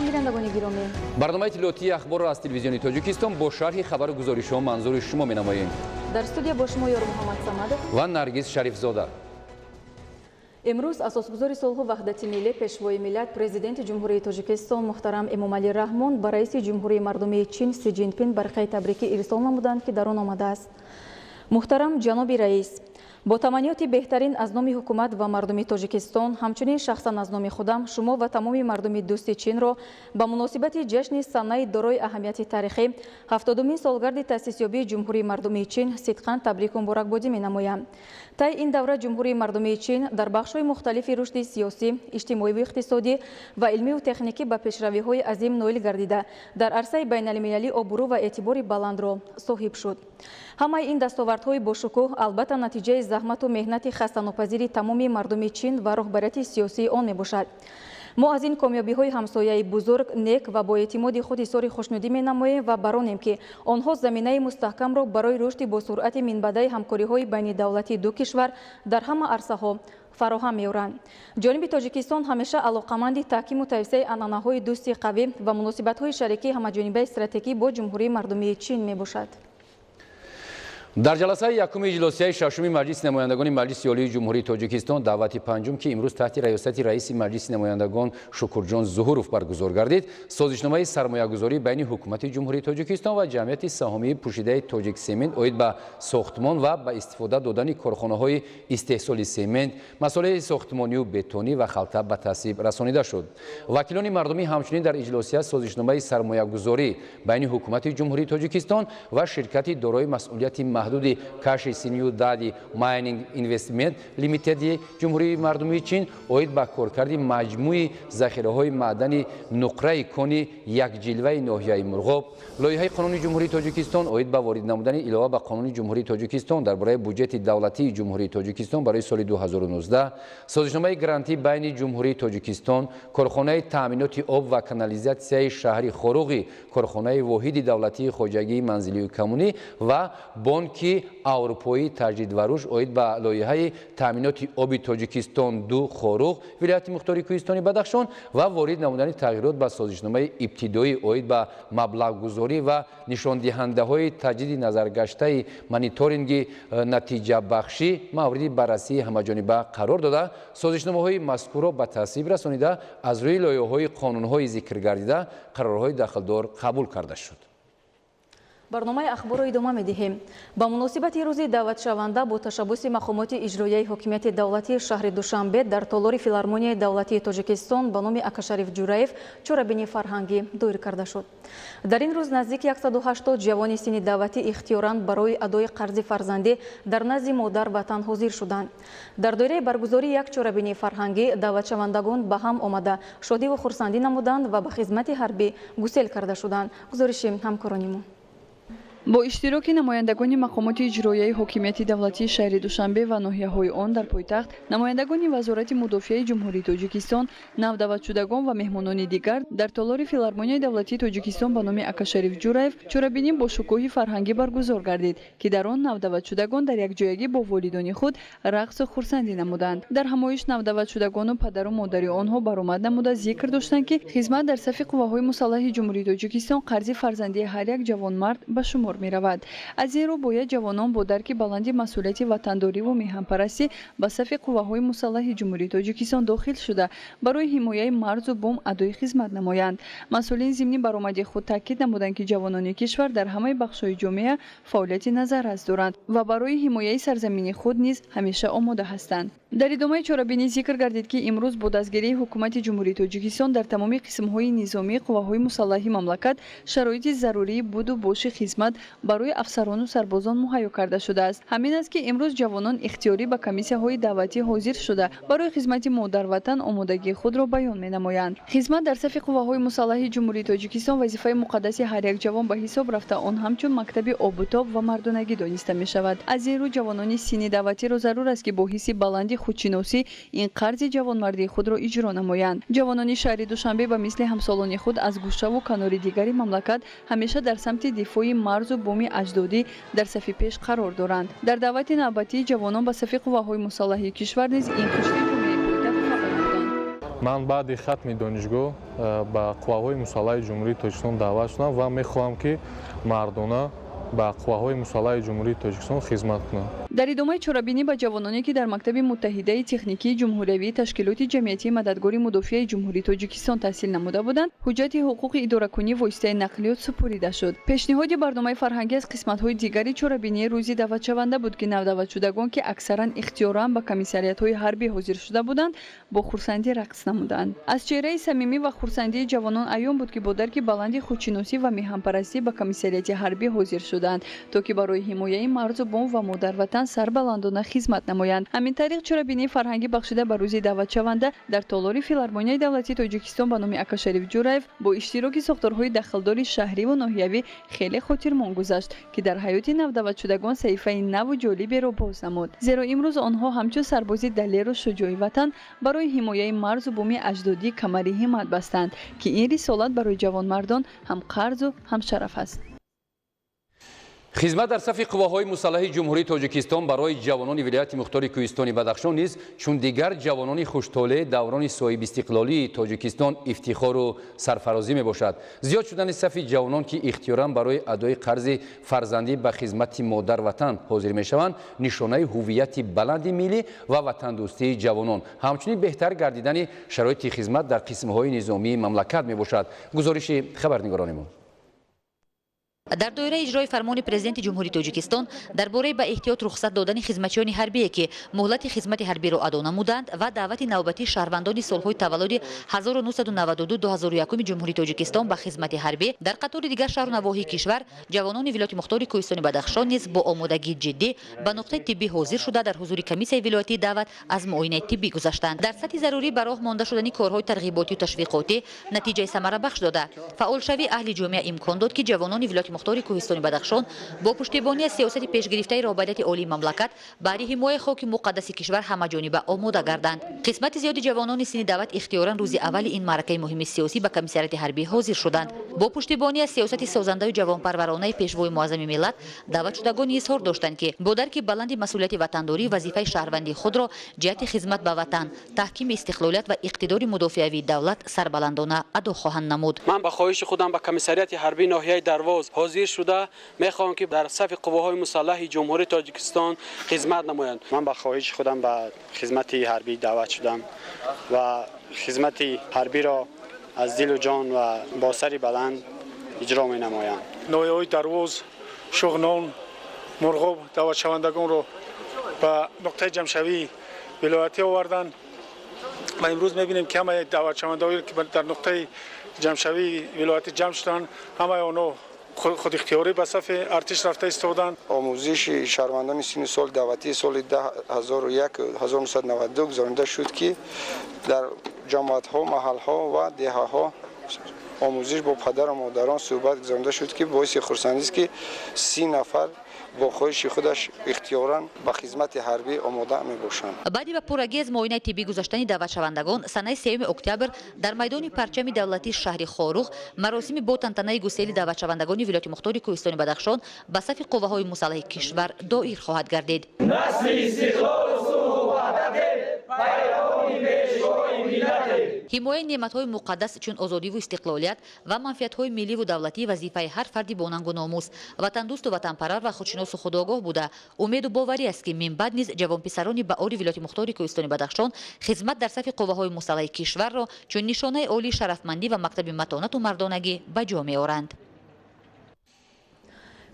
бинандагони гиромӣ, барномаи иттилоотии ахборро аз телевизиони Тоҷикистон бо шарҳи хабару гузоришҳо манзури шумо менамоем. дар студия бо шумо ёр муҳаммад самадов ва Наргиз Шарифзода. имрӯз асосгузори сулҳу ваҳдати миллӣ пешвои миллат президенти ҷумҳурии Тоҷикистон муҳтарам Эмомалӣ Раҳмон ба раиси ҷумҳурии мардумии Чин Си Ҷинпин барқаи табрикӣ ирсол намуданд, ки дар он омадааст. муҳтарам ҷаноби раис, бо таманниёти беҳтарин аз номи ҳукумат ва мардуми Тоҷикистон, ҳамчунин шахсан аз номи худам, шумо ва тамоми мардуми дӯсти Чинро ба муносибати ҷашни санаи дорои аҳамияти таърихӣ 70-умин солгарди таъсисёбии ҷумҳурии мардумии Чин сидқан табрику муборакбодӣ менамоям. таи ин давра ҷумҳурии мардумии Чин дар бахшҳои мухталифи рушди сиёсӣ, иҷтимоиву иқтисодӣ ва илмиву техникӣ ба пешравиҳои азим ноил гардида, дар арсаи байналмилалӣ обрӯ ва эътибори баландро соҳиб шуд. ҳамаи ин дастовардҳои бошукӯҳ албатта натиҷаи заҳмату меҳнати хастанопазири тамоми мардуми Чин ва роҳбарияти сиёсии он мебошад. мо аз ин комёбиҳои ҳамсояи бузург, нек ва бо эътимоди худ изҳори хушнудӣ менамоем ва баронем, ки онҳо заминаи мустаҳкамро барои рушди босуръати минбаъдаи ҳамкориҳои байни давлатии ду кишвар дар ҳама арсаҳо фароҳам меоранд. ҷониби Тоҷикистон ҳамеша алоқаманди таҳкиму тавсеяи анъанаҳои дӯсти қавӣ ва муносибатҳои шарикии ҳамаҷонибаи стратегӣ бо ҷумҳурии мардумии Чин мебошад. дар ҷаласаи якуми иҷлосияи шашуми маҷлиси намояндагони маҷлиси олии ҷумҳурии Тоҷикистон даъвати панҷум, ки имрӯз таҳти раёсати раиси маҷлиси намояндагон Шукурҷон Зуҳуров баргузор гардид, созишномаи сармоягузорӣ байни ҳукумати ҷумҳурии Тоҷикистон ва ҷамъияти саҳомии пӯшидаи Тоҷик Семент оид ба сохтмон ва ба истифода додани корхонаҳои истеҳсоли семент, масъулияти сохтмонию бетонӣ ва халта ба тасвиб расонида шуд. вакилони мардумӣ ҳамчунин дар иҷлосия созишномаи сармоягузорӣ байни ҳукумати ҷумҳурии Тоҷикистон ва ширкати дорои масъулияти маҳдуди каши синию дади майнинг инвестмент лимитеди ҷумҳурии мардумии Чин оид ба коркарди маҷмӯи захираҳои маъдани нуқраи кони якҷилваи ноҳияи Мурғоб, лоиҳаи қонуни ҷумҳурии Тоҷикистон оид ба ворид намудани илова ба қонуни ҷумҳурии Тоҷикистон дар бораи буҷети давлатии ҷумҳурии Тоҷикистон барои соли 2019, созишномаи грантӣ байни ҷумҳурии Тоҷикистон, корхонаи таъминоти об ва канализатсияи шаҳри Хоруғи, корхонаи воҳиди давлатии хоҷагии манзилию коммунӣ ва бонки аврупои таҷдид ва рушд оид ба лоиҳаи таъминоти оби Тоҷикистон ду Хоруғ, вилояти мухтори Кӯҳистони Бадахшон ва ворид намудани тағйирот ба созишномаи ибтидоӣ оид ба маблағгузорӣ ва нишондиҳандаҳои таҷдиди назаргаштаи мониторинги натиҷабахшӣ мавриди баррасии ҳамаҷониба қарор дода, созишномаҳои мазкурро ба тасвиб расонида, аз рӯи лоиҳаҳои қонунҳои зикргардида қарорҳои дахлдор қабул карда шуд. барномаи ахборро идома медиҳем. ба муносибати рӯзи даъватшаванда бо ташаббуси мақомоти иҷроияи ҳокимияти давлатии шаҳри Душанбе дар толори филармонияи давлатии Тоҷикистон ба номи Акашариф Ҷураев чорабини фарҳангӣ доир карда шуд. дар ин рӯз наздики 180 ҷавони синни даъватӣ ихтиёран барои адои қарзи фарзандӣ дар назди модар ватан ҳозир шуданд. дар доираи баргузории як чорабини фарҳангӣ даъватшавандагон ба ҳам омада шодиву хурсандӣ намуданд ва ба хизмати ҳарбӣ гусел карда шуданд. гузориши ҳамкоронимон. бо иштироки намояндагони мақомоти иҷроияи ҳокимияти давлатии шаҳри Душанбе ва ноҳияҳои он дар пойтахт, намояндагони вазорати мудофиаи ҷумҳурии Тоҷикистон, навдаватшудагон ва меҳмонони дигар дар толори филармонияи давлатии Тоҷикистон ба номи Акашариф Ҷураев чорабинӣ бо шукӯҳи фарҳангӣ баргузор гардид, ки дар он навдаватшудагон дар якҷоягӣ бо волидони худ рақсу хурсандӣ намуданд. дар ҳамоиш навдаватшудагону падару модари онҳо баромад намуда зикр доштанд, ки хизмат дар сафи қувваҳои мусаллаҳи ҷумҳурии Тоҷикистон қарзи фарзандии ҳар як ҷавонмард ба шумор меравад. аз ин рӯ бояд ҷавонон бо дарки баланди масъулияти ватандориву меҳанпарастӣ ба сафи қувваҳои мусаллаҳи ҷумҳурии Тоҷикистон дохил шуда барои ҳимояи марзу бум адои хизмат намоянд. масъулин зимни баромади худ таъкид намуданд, ки ҷавонони кишвар дар ҳамаи бахшҳои ҷомеа фаъолияти назаррас доранд ва барои ҳимояи сарзамини худ низ ҳамеша омода ҳастанд. дар идомаи чорабинӣ зикр гардид, ки имрӯз бо дастгирии ҳукумати ҷумҳурии Тоҷикистон дар тамоми қисмҳои низомии қувваҳои мусаллаҳи мамлакат шароити зарурии буду боshi хизмат барои афсарону сарбозон муҳайё карда шудааст. ҳамин аст, ки имрӯз ҷавонон ихтиёрӣ ба комиссияҳои даъватӣ ҳозир шуда барои хизмати модарватан омодагии худро баён менамоянд. хизмат дар сафи қувваҳои мусаллаҳи ҷумҳурии Тоҷикистон вазифаи муқаддаси ҳар як ҷавон ба ҳисоб рафта, он ҳамчун мактаби обутоб ва мардонагӣ дониста мешавад. аз ин рӯ ҷавонони синни даъватиро зарур аст, ки бо ҳисси баланди худшиносӣ ин қарзи ҷавонмардии худро иҷро намоянд. ҷавонони шаҳри Душанбе ба мисли ҳамсолони худ аз гӯшаву канори дигари мамлакат ҳамеша дар самти дифои марзу буми аҷдодӣ дар сафи пеш қарор доранд. дар даъвати навбатии ҷавонон ба сафи қувваҳои мусаллаҳи кишвар низ ин қишти ҷумеаи пойтахт фаъол буданд. من بعد ختم دانشگاه به قواهای مسلح جمهوری تاجیکستان دعوت شدم و میخواهم که مردانه با قواهای مسلح جمهوری تاجیکستان خدمت کنم. در ادامه چرابینی با جوانانی که در مکتب متحده تکنیکی جمهوری تشکیلات جمعیتی مددگاری مدافع جمهوری تاجیکستان تحصیل نموده بودند، حجت حقوق اداره‌کنی واسطه نقلیات سپرده شد. پیشنهاد برنامه فرهنگی از قسمت‌های دیگری چرابینی روزی دعوت شونده بود که نودعوت شدگان که اکثرا اختیاراً به کمیساریات‌های حربی حاضر شده بودند، با خرسندی رقص نمودند. از چهره صمیمی و خرسندی جوانان عیان بود که با درک بلند خودشناسی و میهن‌پرستی به کمیساریات حربی حاضر شدند تا که برای حمایت مردم و مادر وطن سربلندانه خدمت نمایند. همین طریق چرابینی فرهنگی بخشیده به روزی دعوت شونده در تالار فیلارمونیای دولتی تاجیکستان به نام اکاشریف جوراєв با اشتراک ساختارهای داخلداری شهری و ناحیوی خیلی خاطرمان گذشت که در حیات نودعوت شدگان صحیفه نو و جالبی را باز نمود، زیرا امروز آنها همچون سربازی دلیر و شجاع وطن برای حمایت مرز و بوم اجدادی کمری همت بستند که این رسالت برای جوانمردان هم قرض و هم شرف است. خدمت در صف قواهای مسلح جمهوری تاجیکستان برای جوانان ولایت مختار کوهستان بدخشان نیز چون دیگر جوانان خوش‌طالع دوران صاحب استقلالی تاجیکستان افتخار و سرفرازی میباشد. زیاد شدن صف جوانان که اختیاراً برای ادای قرض فرزندی به خدمت مادر وطن حاضر میشوند نشانه هویت بلند ملی و وطن دوستی جوانان، همچنین بهتر گردیدن شرایط خدمت در قسم‌های نظامی مملکت میباشد. گزارش خبرنگارانمان. در دایره اجرای فرمان پرزیدنت جمهوری تاجیکستان درباره به احتیاط رخصت دادن خدمتیان حربی که مهلت خدمت حربی را ادا نمودند و دعوت نوبتی شهروندان سالهای تولد 1992-2001 جمهوری تاجیکستان به خدمت حربی در قطار دیگر شهر و نواحی کشور، جوانان ولایت مختار کوهستان بدخشان نیز با آمادگی جدی به نقطه طبی حاضر شده در حضور کمیسیون ولایتی دعوت از معاینه طبی گذشتند. در سطح ضروری به راه مانده شدن کارهای ترغیباتی و تشویقاتی نتیجه ثمره بخش داده، فعال شوی اهل جامعه امکان داد که جوانان ولایت مختار کوهستان بدخشان با پشتیبانی سیاست پیشگرفته رابطه عالی مملکت برای حمایت خاک مقدس کشور همه‌جانبه آماده گردند. قسمت زیادی جوانان سن دعوت اختیاراً روز اول این معرکه مهم سیاسی به کمیساریات حربی حاضر شدند. با پشتیبانی سیاست سازنده و جوانپرورانه پیشوای معظم ملت، دعوت شدگان اظهار داشتند که با درک بلند مسئولیت وطنداری وظیفه شهروندی خود را جهت خدمت به وطن، تحکیم استقلالیت و اقتدار مدافعوی دولت سربلندانه ادا خواهند نمود. من با خواهش خودم به کمیساریات حربی ناحیه درواز حاضر شده میخواهم که در صف قواهای مسلح جمهوری تاجیکستان خدمت نمایند. من با خواهش خودم به خدمت حربی دعوت شدم و خدمت حربی را از دل و جان و با سر بلند اجرا می نمایم. ناحیه‌های درواز، شغنان، مرغاب دعوت شوندگان را به نقطه جمع‌شوی ولایتی آوردند. ما امروز می‌بینیم که همه دعوت شوندگان که در نقطه جمع‌شوی ولایتی جمع شدند، همه آنها خود اختیاری به صف ارتش رفته ایستادند. آموزش شهروندان سن سال دعوتی سال 1992 گذرانده شد که در جامعه‌ها، محل‌ها و دهه‌ها آموزش با پدر و مادران صحبت گذرانده شد که باعث خرسندی است که 30 نفر با خواهش خودش اختیاراً به خدمت حربی آماده می‌باشند. بعد به پرگی از معاینه طبی گذاشتن دعوت شوندگان سنه 3 اکتبر در میدان پرچم دولتی شهر خاروخ مراسم با تنتنه گسیل دعوت شوندگان ولایت مختار کوهستان بدخشان به صف قواهای مسلح کشور دایر خواهد گردید. حمایت نعمت‌های مقدس چون آزادی و استقلالیت و منفعت‌های ملی و دولتی وظیفه هر فردی با ننگ و ناموس، وطن دوست و وطنپرور و خودشناس و خودآگاه بوده. امید و باوری است که من بعد نیز جوان پسران بهاری ولایت مختار کوهستان بدخشان خدمت در صف قواهای مسلح کشور را چون نشانه عالی شرفمندی و مکتب متانت و مردانگی به جا می‌آورند.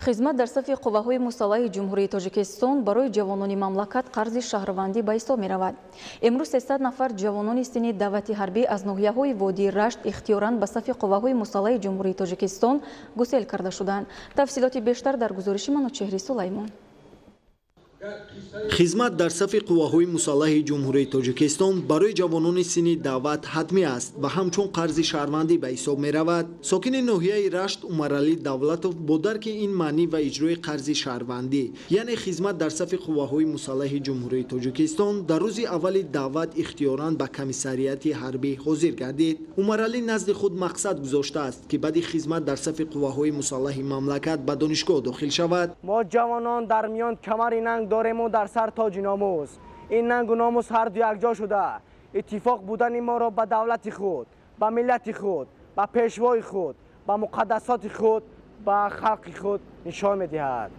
خدمت در صف قواهای مسلح جمهوری تاجیکستان برای جوانان مملکت قرض شهروندی به حساب می رود. امروز 300 نفر جوانان سن دعوت حربی از ناحیه‌های وادی رشت اختیاراً به صف قواهای مسلح جمهوری تاجیکستان گسیل کرده شدند. تفصیلات بیشتر در گزارش منوچهری سلیمان. خدمت در صف قواهای مسلح جمهوری تاجیکستان برای جوانان سن دعوت حتمی است و همچون قرض شهروندی به حساب می رود. ساکن ناحیه رشت عمرعلی دولتوف با درک این معنی و اجرای قرض شهروندی یعنی خدمت در صف قواهای مسلح جمهوری تاجیکستان در روز اول دعوت اختیاراً به کمیساریات حربی حاضر گردید. عمرعلی نزد خود مقصد گذاشته است که بعد خدمت در صف قواهای مسلح مملکت به دانشگاه داخل شود. ما جوانان در میان کمر ننگ داریم و در سر تاج ناموس. این ننگ و ناموس هر دو یک جا شده. اتفاق بودن ما را به دولت خود، به ملت خود، به پیشوای خود، به مقدسات خود، به خلق خود نشان می‌دهد.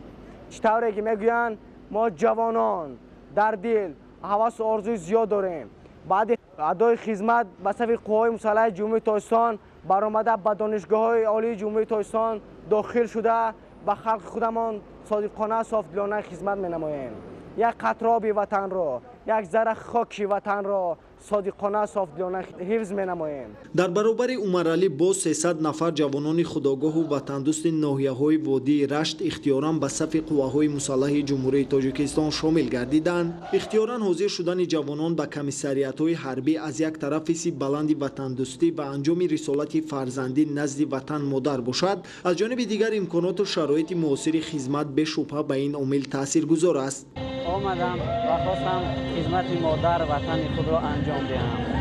چطوری که میگویند ما جوانان در دل هوس و آرزوی زیاد داریم. بعد ادای خدمت به صف قوای مسلح جمهوری تاجیکستان برآمده به دانشگاه‌های عالی جمهوری تاجیکستان داخل شده به خلق خودمان صادقانه صافدلانه خدمت می‌نماییم. یک قطره آب وطن را، یک ذره خاک وطن را صادقانه صافدلانه حفظ می‌نماییم. در برابر عمرعلی با 300 نفر جوانان خودآگاه و وطندوست ناحیه‌های وادی رشت اختیاراً به صف قواهای مسلح جمهوری تاجیکستان شامل گردیدند. اختیاراً حاضر شدن جوانان به کمیساریات‌های حربی از یک طرف حس بلند وطندوستی و انجام رسالت فرزندی نزد وطن مادر باشد، از جانب دیگر امکانات و شرایط معاصر خدمت به شبهه به این عامل تاثیرگذار است. آمدم و خواستم خدمت مادر وطن خود را انجام دهم.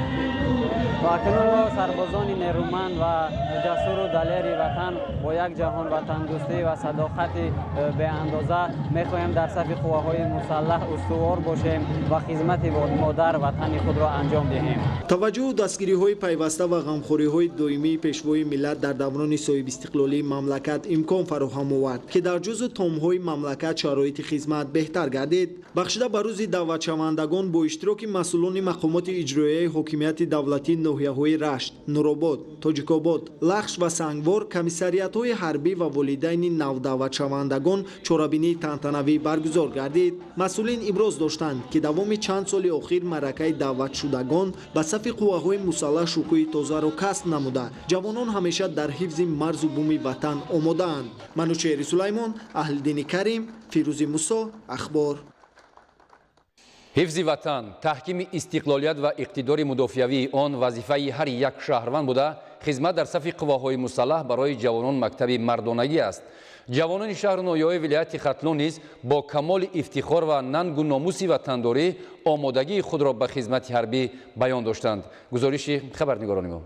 و اکنون ما سربازان نیرومند و جسور و دلیر وطن با یک جهان وطن دوستی و صداقت به اندازه می‌خواهیم در صف قواهای مسلح استوار باشیم و خدمت مادر وطن خود را انجام دهیم. توجه و دستگیری‌های پیوسته و غمخوری‌های دائمی پیشوای ملت در دوران صاحب استقلالی مملکت امکان فراهم آورد که در جزء تام‌های مملکت شرایط خدمت بهتر گردید. بخشیده به روز دعوتشوندگان با اشتراک مسئولان مقامات اجرایی حاکمیت دولتی ناحیه‌های رشت، نورآباد، تاجیک‌آباد، لخش و سنگوار کمیساریات‌های حربی و والدین نودعوتشوندگان چاره‌بینی تنتنوی برگزار گردید. مسئولین ابراز داشتند که دوام چند سال اخیر معرکه دعوت شدگان به صف قواهای مسلح شکوه تازه را کسب نموده جوانان همیشه در حفظ مرز و بوم وطن آماده‌اند. منوچهر سلیمان، اهل‌دین کریم، فیروز موسی، اخبار. حفظ وطن، تحکیم استقلالیت و اقتدار مدافعوی آن وظیفه هر یک شهروند بوده، خدمت در صف قواهای مسلح برای جوانان مکتب مردانگی است. جوانان شهر نویای ولایت ختلون نیز با کمال افتخار و ننگ و ناموس وطنداری آمادگی خود را به خدمت حربی بیان داشتند. گزارش خبرنگاران ما.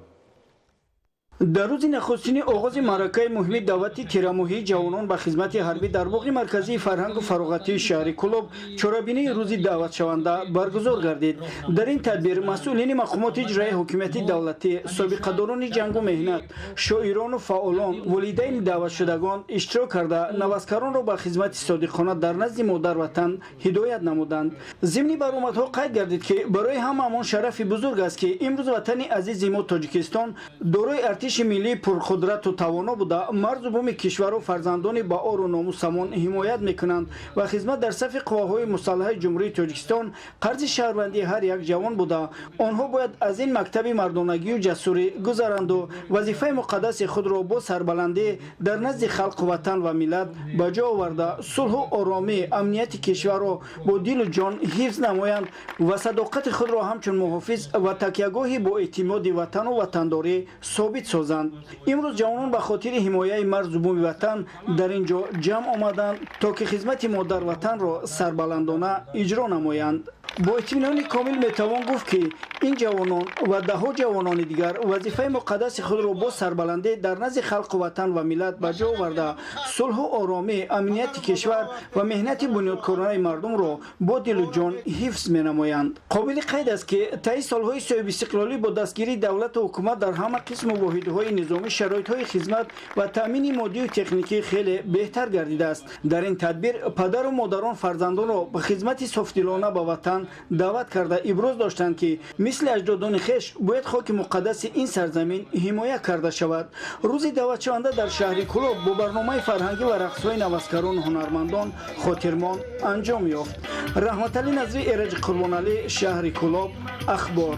در روز نخستین آغاز معرکه مهم دعوت تیرماهی جوانان به خدمت حربی در باغ مرکزی فرهنگ و فراغتی شهر کلوب چاره‌بینی روز دعوت شونده برگزار گردید. در این تدبیر مسئولین مقامات اجرایی حکومت دولتی، سابقه‌داران جنگ و مهنت، شاعران و فعالان، والدین دعوت شدگان اشتراک کرده نوسکران را به خدمت صادقانه در نزد مادر وطن هدایت نمودند. ضمن برآمدها قید گردید که برای همه شرف بزرگ است که امروز وطن عزیز ما تاجیکستان دارای ارتش ملی پرقدرت و توانا بوده مرز و بوم کشور و فرزندان با آر و ناموسمان حمایت میکنند و خدمت در صف قواهای مسلح جمهوری تاجیکستان قرض شهروندی هر یک جوان بوده. آنها باید از این مکتب مردانگی و جسوری گذرند و وظیفه مقدس خود را با سربلندی در نزد خلق وطن و ملت به جا آورده صلح و آرامی امنیت کشور را با دل و جان حفظ نمایند و صداقت خود را همچون محافظ و تکیهگاهی با اعتماد وطن و وطنداری ثابت سازند. امروز جوانان به خاطر حمایت مرز و بوم وطن در اینجا جمع آمدند تا که خدمت مادر وطن را سربلندانه اجرا نمایند. با اطمینان کامل میتوان گفت که این جوانان و دهها جوانان دیگر وظیفه مقدس خود را با سربلندی در نزد خلق وطن و ملت به جا آورده صلح و آرامی امنیت کشور و مهنت بنیادکارانه مردم را با دل و جان حفظ مینمایند. قابل قید است که طی سالهای صاحب استقلالی با دستگیری دولت و حکومت در همه قسم و واحدهای نظامی شرایط‌های خدمت و تامین مادی و تکنیکی خیلی بهتر گردیده است. در این تدبیر پدر و مادران فرزندان را به خدمت صافدلانه به وطن دعوت کرده ابراز داشتند که مثل اجدادان خویش باید خاک مقدس این سرزمین حمایت کرده شود. روز دعوت شونده در شهر کلوب با برنامه فرهنگی و رقص‌های نوسکران و هنرمندان خاطرمان انجام یافت. رحمت علی نظری، ایرج قربانعلی، شهر کلوب، اخبار.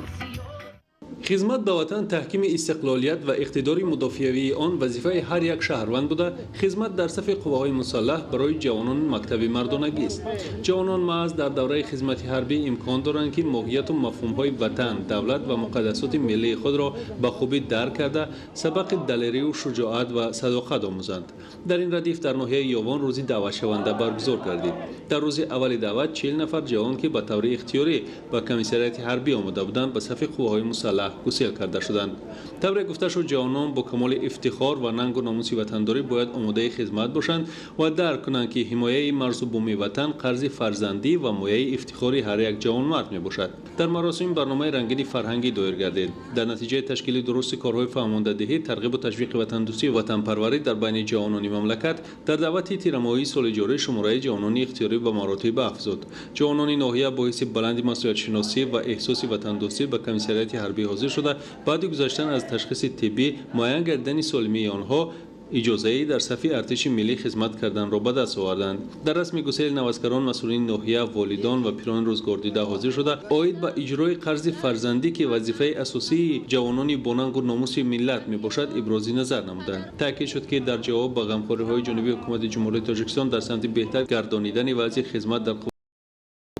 خدمت به وطن تحکیم استقلالیت و اقتدار مدافعوی آن وظیفه هر یک شهروند بوده. خدمت در صف قواهای مسلح برای جوانان مکتب مردانگی است. جوانان محض در دوره خدمت حربی امکان دارند که ماهیت و مفهوم‌های وطن، دولت و مقدسات ملی خود را به خوبی درک کرده سبق دلیری و شجاعت و صداقت آموزند. در این ردیف در ناحیه یاوان روزی دعوت شونده برگزار گردید. در روز اول دعوت 40 نفر جوان که به طور اختیاری به کمیساریات حربی آمده بودند به صف قواهای مسلح گسیل کرده شدند. طبری گفته شد جوانان با کمال افتخار و ننگ و ناموس وطنداری باید آماده خدمت باشند و درک کنند که حمایت مرز و بوم وطن قرض فرزندی و مایه افتخاری هر یک جوان مرد می باشد. در مراسم برنامه رنگین فرهنگی دایر گردید. در نتیجه تشکیل درست کارهای فرماندهی، ترغیب و تشویق وطن دوستی و وطن پروری در بین جوانان مملکت در دعوت تیرماهی سال جاری شماره جوانان اختیاری به مراتب افزود. جوانان ناحیه با حس بلند مسئولیت شناسی و احساس وطن دوستی به کمیسریات حربی حاضر شده بعد گذشتن از تشخیص طبی معین گردن سالمی آنها اجازه‌ای در صف ارتش ملی خدمت کردن را به دست آوردند. در رسم گسیل نوازکران، مسئولین ناحیه، والدان و پیران روزگار دیده حاضر شده عاید به اجرای قرض فرزندی که وظیفه اساسی جوانان باننگ و ناموس ملت می باشد ابراز نظر نمودند. تاکید شد که در جواب به غمخوری‌های جانبی حکومت جمهوری تاجیکستان در سمت بهتر گردانیدن وضع خدمت در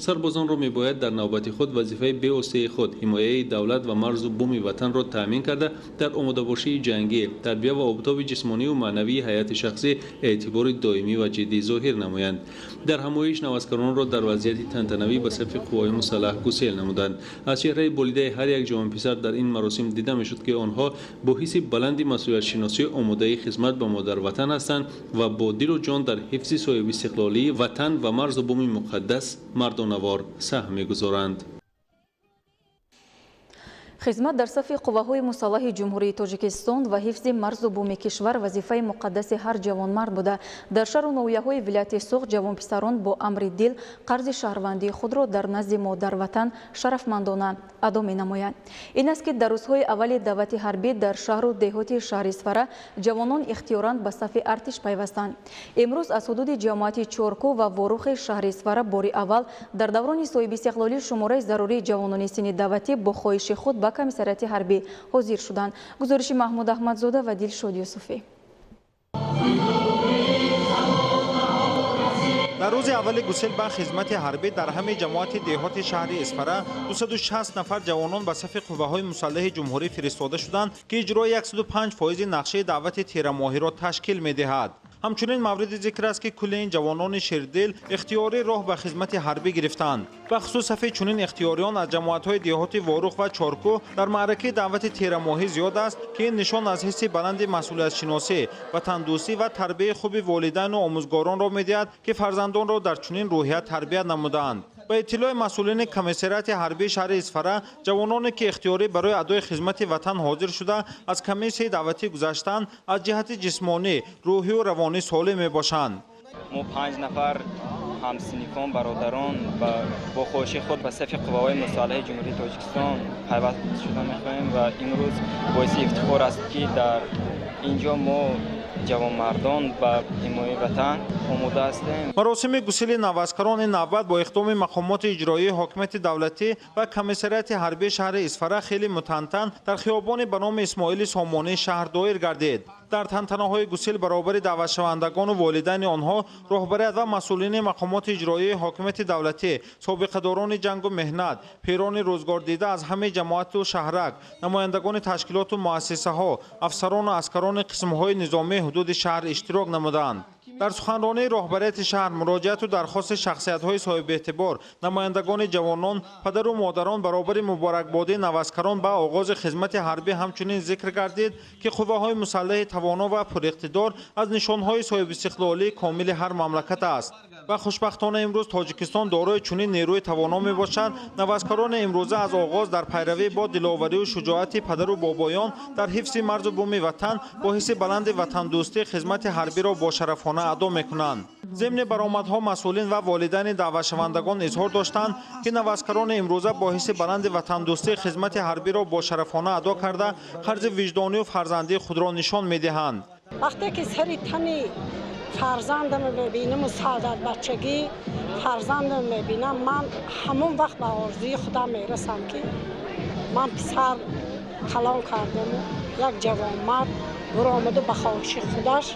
سربازان را میباید در نوبت خود وظیفه بی‌واسطه خود حمایت دولت و مرز و بوم وطن را تامین کرده در آماده باشی جنگی، تربیت و آبتاب جسمانی و معنوی حیات شخصی اعتبار دائمی و جدی ظاهر نمایند. در همایش نوازکران را در وضعیت تنتنوی به صف قوای مسلح گسیل نمودند. از چهره بریده هر یک جوان پسر در این مراسم دیده میشد که آنها با حس بلند مسئولیت شناسی آماده خدمت به مادر وطن هستند و با دل و جان در حفظ صاحب استقلالی وطن و مرز و بوم مقدس مردان نوار سهم می‌گذارند. خدمت در صف قواهای مسلح جمهوری تاجیکستان و حفظ مرز و بوم کشور وظیفه مقدس هر جوانمرد بوده. در شهر و نویه‌های ولایت سوخ جوان پسران با امر دل قرض شهروندی خود را در نزد مادر وطن شرفمندانه ادا می‌نمایند. این است که در روزهای اول دعوت حربی در شهر و دهات شهر اسفره جوانان اختیاراً به صف ارتش پیوستند. امروز از حدود جماعت چورکو و واروخ شهر اسفره بار اول در دوران صاحب استقلالی شماره ضروری جوانان سن دعوتی با خواهش خود به کمیسریات حربی حاضر شدند. گزارش محمود احمدزاده و دلشاد یوسفی. در روز اول گسیل به خدمت حربی در همه جماعت دهات شهر اسفره 260 نفر جوانان به صف قوه‌های مسلح جمهوری فرستاده شدند که اجرای 105% نقشه دعوت تیرماهی را تشکیل می‌دهد. همچنین مورد ذکر است که کل این جوانان شیردل اختیاری راه به خدمت حربی گرفتند. به خصوص صف چنین اختیاریان از جماعت‌های دهات واروخ و چارکو در معرکه دعوت تیرماهی زیاد است که این نشان از حس بلند مسئولیت شناسی، وطن دوستی و تربیت خوب والدین و آموزگاران را می‌دهد که فرزندان را در چنین روحیت تربیت نمودند. به اطلاع مسئولین کمیسریات حربی شهر اسفره، جوانانی که اختیاری برای ادای خدمت وطن حاضر شده از کمیسه دعوتی گذشتند از جهت جسمانی، روحی و روانی سالم میباشند. ما 5 نفر همسنفان برادران با خواهش خود به صف قواهای مسلح جمهوری تاجیکستان پیوست شدن می‌خواهیم و امروز باعث افتخار است که در اینجا ما جوانمردان به حمایت وطن آماده هستیم. مراسم گسیل نوازکران نوبت با اقدام مقامات اجرایی حاکمیت دولتی و کمیسریات حربی شهر اسفره خیلی متنتن در خیابان به نام اسماعیل سامانی شهر دایر گردید. در تنتنه‌های گسیل برابر دعوت شوندگان و والدین آنها، رهبریت و مسئولین مقامات اجرایی حاکمیت دولتی، سابقه‌داران جنگ و مهنت، پیران روزگار دیده از همه جماعت و شهرک، نمایندگان تشکیلات و مؤسسه‌ها، افسران و عسکران قسم‌های نظامی حدود شهر اشتراک نمودند. در سخنرانی رهبریت شهر مراجعت و درخواست شخصیت‌های صاحب اعتبار، نمایندگان جوانان، پدر و مادران برابر مبارکبادی نوازکران به آغاز خدمت حربی همچنین ذکر گردید که قوه‌های مسلح توانا و پراقتدار از نشانهای صاحب استقلالی کامل هر مملکت است و خوشبختانه امروز تاجیکستان دارای چنین نیروی توانا میباشد. نوازکران امروزه از آغاز در پیروی با دلاوری و شجاعت پدر و بابایان در حفظ مرز و بوم وطن با حس بلند وطن دوستی خدمت حربی را با شرفانه ادا میکنند. ضمن برآمدها مسئولین و والدین دعوت شوندگان اظهار داشتند که نوازکران امروزه با حس بلند وطن دوستی خدمت حربی را با شرفانه ادا کرده خرج وجدانی و فرزندی خود را نشان میدهند. وقتی که سری تنی فرزندم میبینم و سعادت بچگی فرزندم میبینم، من همون وقت به آرزوی خودم میرسم که من پسر کلام کردم، یک جوان مرد برآمده به خواهش خودش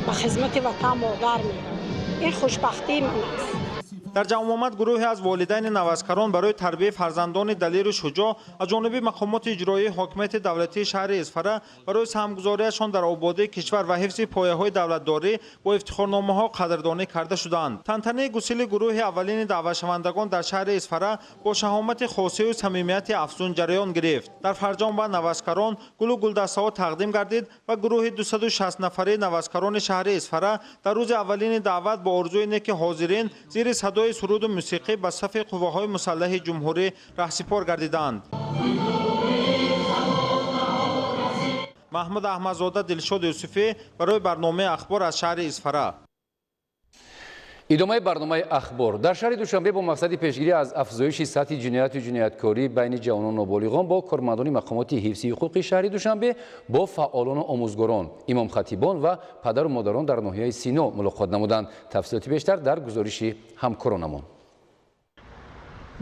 به خدمت وطن مادر میره. این خوشبختی من است. در جمع آمد گروهی از والدین نوسکران برای تربیت فرزندان دلیر و شجاع از جانب مقامات اجرایی حاکمیت دولتی شهر اسفره برای سهمگذاریشان در آبادی کشور و حفظ پایه‌های دولتداری با افتخارنامه‌ها قدردانی کرده شدند. تنتنه گسیل گروه اولین دعوت شوندگان در شهر اسفره با شهامت خاصه و صمیمیت افزون جریان گرفت. در فرجام و نوسکران گل و گلدسته‌ها تقدیم گردید و گروه 260 نفره نوسکران شهر اسفره در روز اولین دعوت با آرزوی نیک حاضرین زیر صدای سرود و موسیقی به صف قواهای مسلح جمهوری رهسپار گردیدند. محمد احمدزاده، دلشاد یوسفی برای برنامه اخبار از شهر اسفره. ادامه برنامه اخبار در شهر دوشنبه با مقصد پیشگیری از افزایش سطح جنایت و جنایتکاری بین جوانان و نابالغان با کارمندان مقامات حفظ حقوق شهر دوشنبه با فعالان و آموزگاران، امام خطیبان و پدر و مادران در ناحیه سینا ملاقات نمودند. تفصیلات بیشتر در گزارش همکارانمان.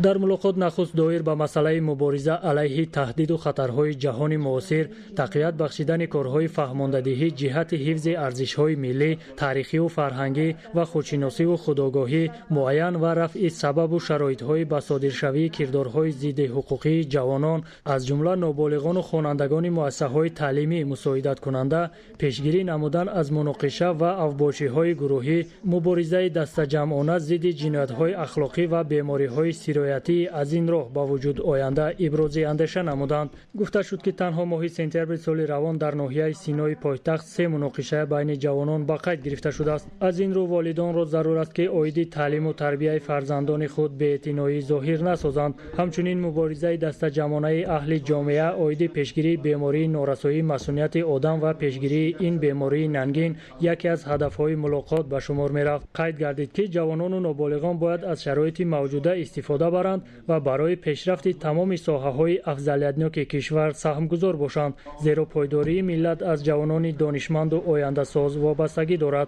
در ملاقات نخست دایر به مسئله مبارزه علیه تهدید و خطرهای جهان معاصر، تقویت بخشیدن کارهای فهماندهی جهت حفظ ارزش‌های ملی، تاریخی و فرهنگی و خودشناسی و خودآگاهی معین و رفع سبب و شرایط‌های به صادرشوی کردارهای ضد حقوقی جوانان از جمله نابالغان و خوانندگان مؤسسه‌های تعلیمی مساعدت کننده، پیشگیری نمودن از مناقشه و اوباشی‌های گروهی، مبارزه دسته‌جمعانه ضد جنایت‌های اخلاقی و بیماری‌های سیرایی از این راه با وجود آینده ابراز اندیشه نمودند. گفته شد که تنها ماه سپتامبر سال روان در ناحیه سینای پایتخت 3 مناقشه بین جوانان به قید گرفته شده است. از این رو والدان را ضرورت است که عاید تعلیم و تربیت فرزندان خود به اعتنایی ظاهر نسازند. همچنین مبارزه دسته‌جمعانه اهل جامعه عاید پیشگیری بیماری نارسایی مسئولیت آدم و پیشگیری این بیماری ننگین یکی از هدف‌های ملاقات به شمار می‌رفت. قید گردید که جوانان و نابالغان باید از شرایط موجوده استفاده و برای پیشرفت تمام ساحه‌های افضلیتناک کشور سهمگذار باشند، زیرا پایداری ملت از جوانان دانشمند و آینده ساز وابستگی دارد.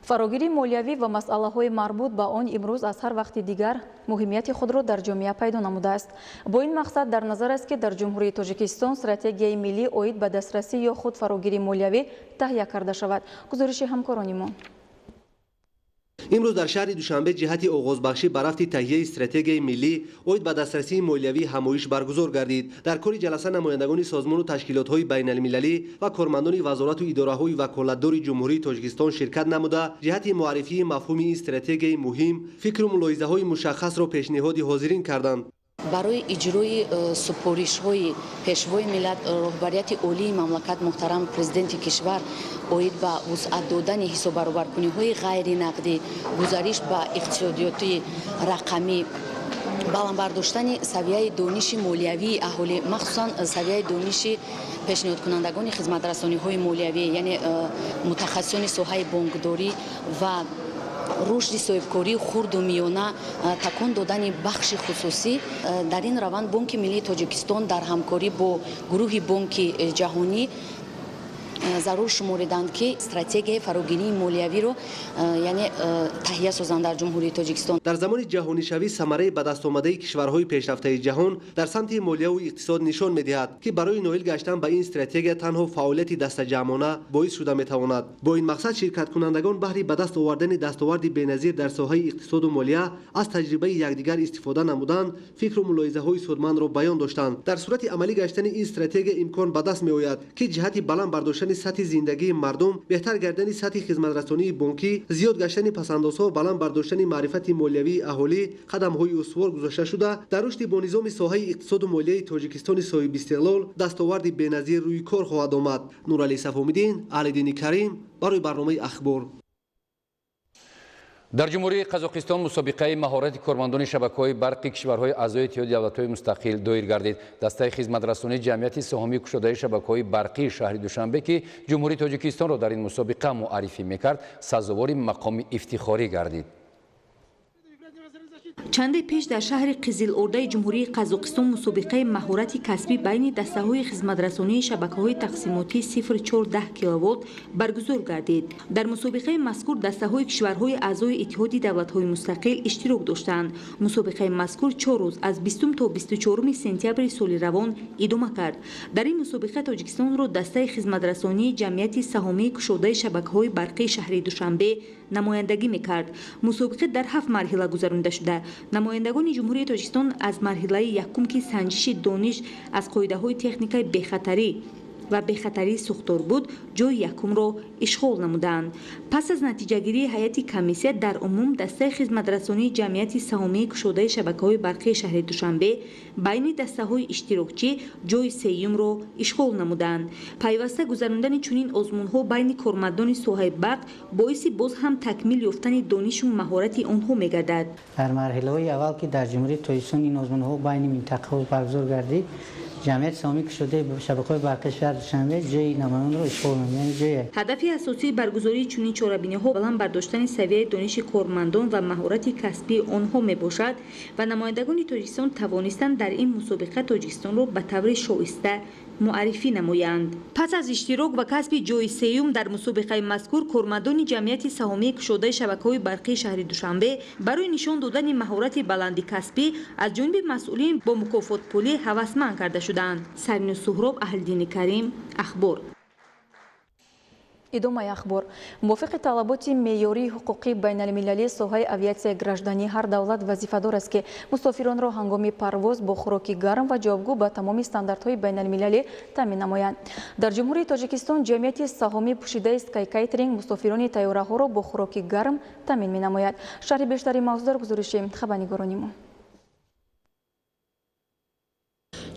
فراگیری مالیوی و مسئله‌های مربوط به آن امروز از هر وقت دیگر مهمیت خود را در جامعه پیدا نموده است. با این مقصد در نظر است که در جمهوری تاجیکستان استراتژی ملی عاید به دسترسی یا خود فراگیری مالیوی تهیه کرده شود. گزارش همکارانمان. امروز در شهر دوشنبه جهت آغازبخشی به رفت تهیه استراتژی ملی عاید به دسترسی مالیوی همایش برگزار گردید. در کل جلسه نمایندگان سازمان و تشکیلات‌های بین‌المللی و کارمندان وزارت و اداره‌های وکالتدار جمهوری تاجیکستان شرکت نموده جهت معرفی مفهوم استراتژی مهم، فکر و ملاحظه‌های مشخص را پیشنهاد حاضرین کردند. برای اجرای سپارش‌های پیشوای ملت رهبریت عالی مملکت محترم پرزیدنت کشور عاید به وسعت دادن حساب برآوردنی‌های غیر نقدی، گزارش به اقتصادیات رقمی، баланд бардоштани савияи дониши молиявии аҳолӣ махсусан савияи дониши пешниҳодкунандагони хизматрасониҳои молиявӣ яъне мутахассисони соҳаи бонкдорӣ ва рушди соҳибкории хурду миёна такон додани бахши хусусӣ. Дар ин раванд Бонки Миллии Тоҷикистон дар ҳамкорӣ бо гурӯҳи Бонки ҷаҳонӣ зарур шумориданд ки стратегияи фарогирии молиявиро яъне таҳия созанд дар ҷумҳурии Тоҷикистон. در زمان جهانی‌شوی ثمره به دست آمده کشورهای پیشرفته جهان در سمت مالیه و اقتصاد نشان می‌دهد که برای نائل گشتن به این استراتژی تنها فعالیت دسته‌جمعانه باعث شده می‌تواند. با این مقصد شرکت کنندگان بهر به دست آوردن دستاورد بی‌نظیر در ساحه اقتصاد و مالیه از تجربه یکدیگر استفاده نمودند، فکر و ملاحظه‌های سودمند را بیان داشتند. در صورت عملی گشتن این استراتژی امکان به دست می‌آید که جهت بلند برداشتن سطح زندگی مردم، بهتر گردن سطح خدمترسانی بانکی، زیاد گشتن پس‌اندازها و بلند برداشتن معرفت مالیوی اهالی قدم‌های استوار گذاشته شده در رشد با نظام ساحه اقتصاد و مالیه تاجیکستان صاحب استقلال دستاورد بی‌نظیر روی کار خواهد آمد. نورعلی صفامی‌دین، علیدین کریم برای برنامه اخبار. در جمهوری قزاقستان مسابقه مهارت کارمندان شبکه‌های برقی کشورهای اعضای اتحاد دولت‌های مستقل دایر گردید. دسته خدمترسانی جمعیت سهامی کشاده شبکه‌های برقی شهر دوشنبه که جمهوری تاجیکستان را در این مسابقه معرفی می‌کرد، سزاوار مقام افتخاری گردید. چند پیش در شهر قزل‌ارده جمهوری قزاقستان مسابقه مهارت کسبی بین دسته‌های خدمت‌رسانی شبکه‌های تقسیماتی 0.4 کیلووات برگزار گردید. در مسابقه مذکور دسته‌های کشورهای اعضای اتحاد دولت‌های مستقل اشتراک داشتند. مسابقه مذکور 4 روز از 20 تا 24 سپتامبر سال روان ادامه کرد. در این مسابقه تاجیکستان را دسته خدمت‌رسانی جمعیت سهامی گشوده شبکه‌های برقی شهر دوشنبه نمایندگی می‌کرد. مسابقه در 7 مرحله گذرانده شده. نمایندگان جمهوری تاجیکستان از مرحله یکم که سنجش دانش از قاعده‌های تکنیک بی‌خطری و بی‌خطری سوختار بود جای یکم را اشغال نمودند. پس از نتیجه گیری هیئت کمیسیه در عموم دسته خدمت‌رسانی جمعیت سهامی گشوده شبکه‌های برقی شهر دوشنبه بین دسته‌های اشتراکچی جای سوم را اشغال نمودند. پیوسته گذراندن چنین آزمون‌ها بین کارمندان ساحه برق باعث باز هم تکمیل یافتن دانش و مهارت آنها می‌گردد. در مرحله اول که در جمهوری تاجیکستان این آزمون‌ها بین منطقه برگزار گردید، جمعیت سهامی گشوده شبکه‌های برقی شهر دوشنبه جای نمایان را اشغال نمود. هدف اساسی برگزاری چنین چاره‌بینی‌ها بلند برداشتن سویه دانش کارمندان و مهارت کسبی آنها میباشد و نمایندگان تاجیکستان توانستند در این مسابقه تاجیکستان را به طور شایسته معرفی نمایند. پس از اشتراک و کسب جای سوم در مسابقه مذکور کارمندان جمعیت سهامی گشوده شبکه‌های برقی شهر دوشنبه برای نشان دادن مهارت بلند کسبی از جانب مسئولین با مکافات پولی هوسمند کرده شدند. سرینو سهراب، اهلدین کریم، اخبار. ادامه اخبار. موافق طلبات معیاری حقوقی بین المللی ساحه авиация گراژدانی هر دولت وظیفه‌دار است که مسافران را هنگام پرواز با خوراک گرم و جوابگو به تمام استانداردهای بین المللی تامین نمایند. در جمهوری تاجیکستان جمعیت سهامی پوشیده است که کیترینگ مسافران طیاره‌ها را با خوراک گرم تامین می‌نماید. شرح بیشتری موضوع در گزارش خبرنگاران ما.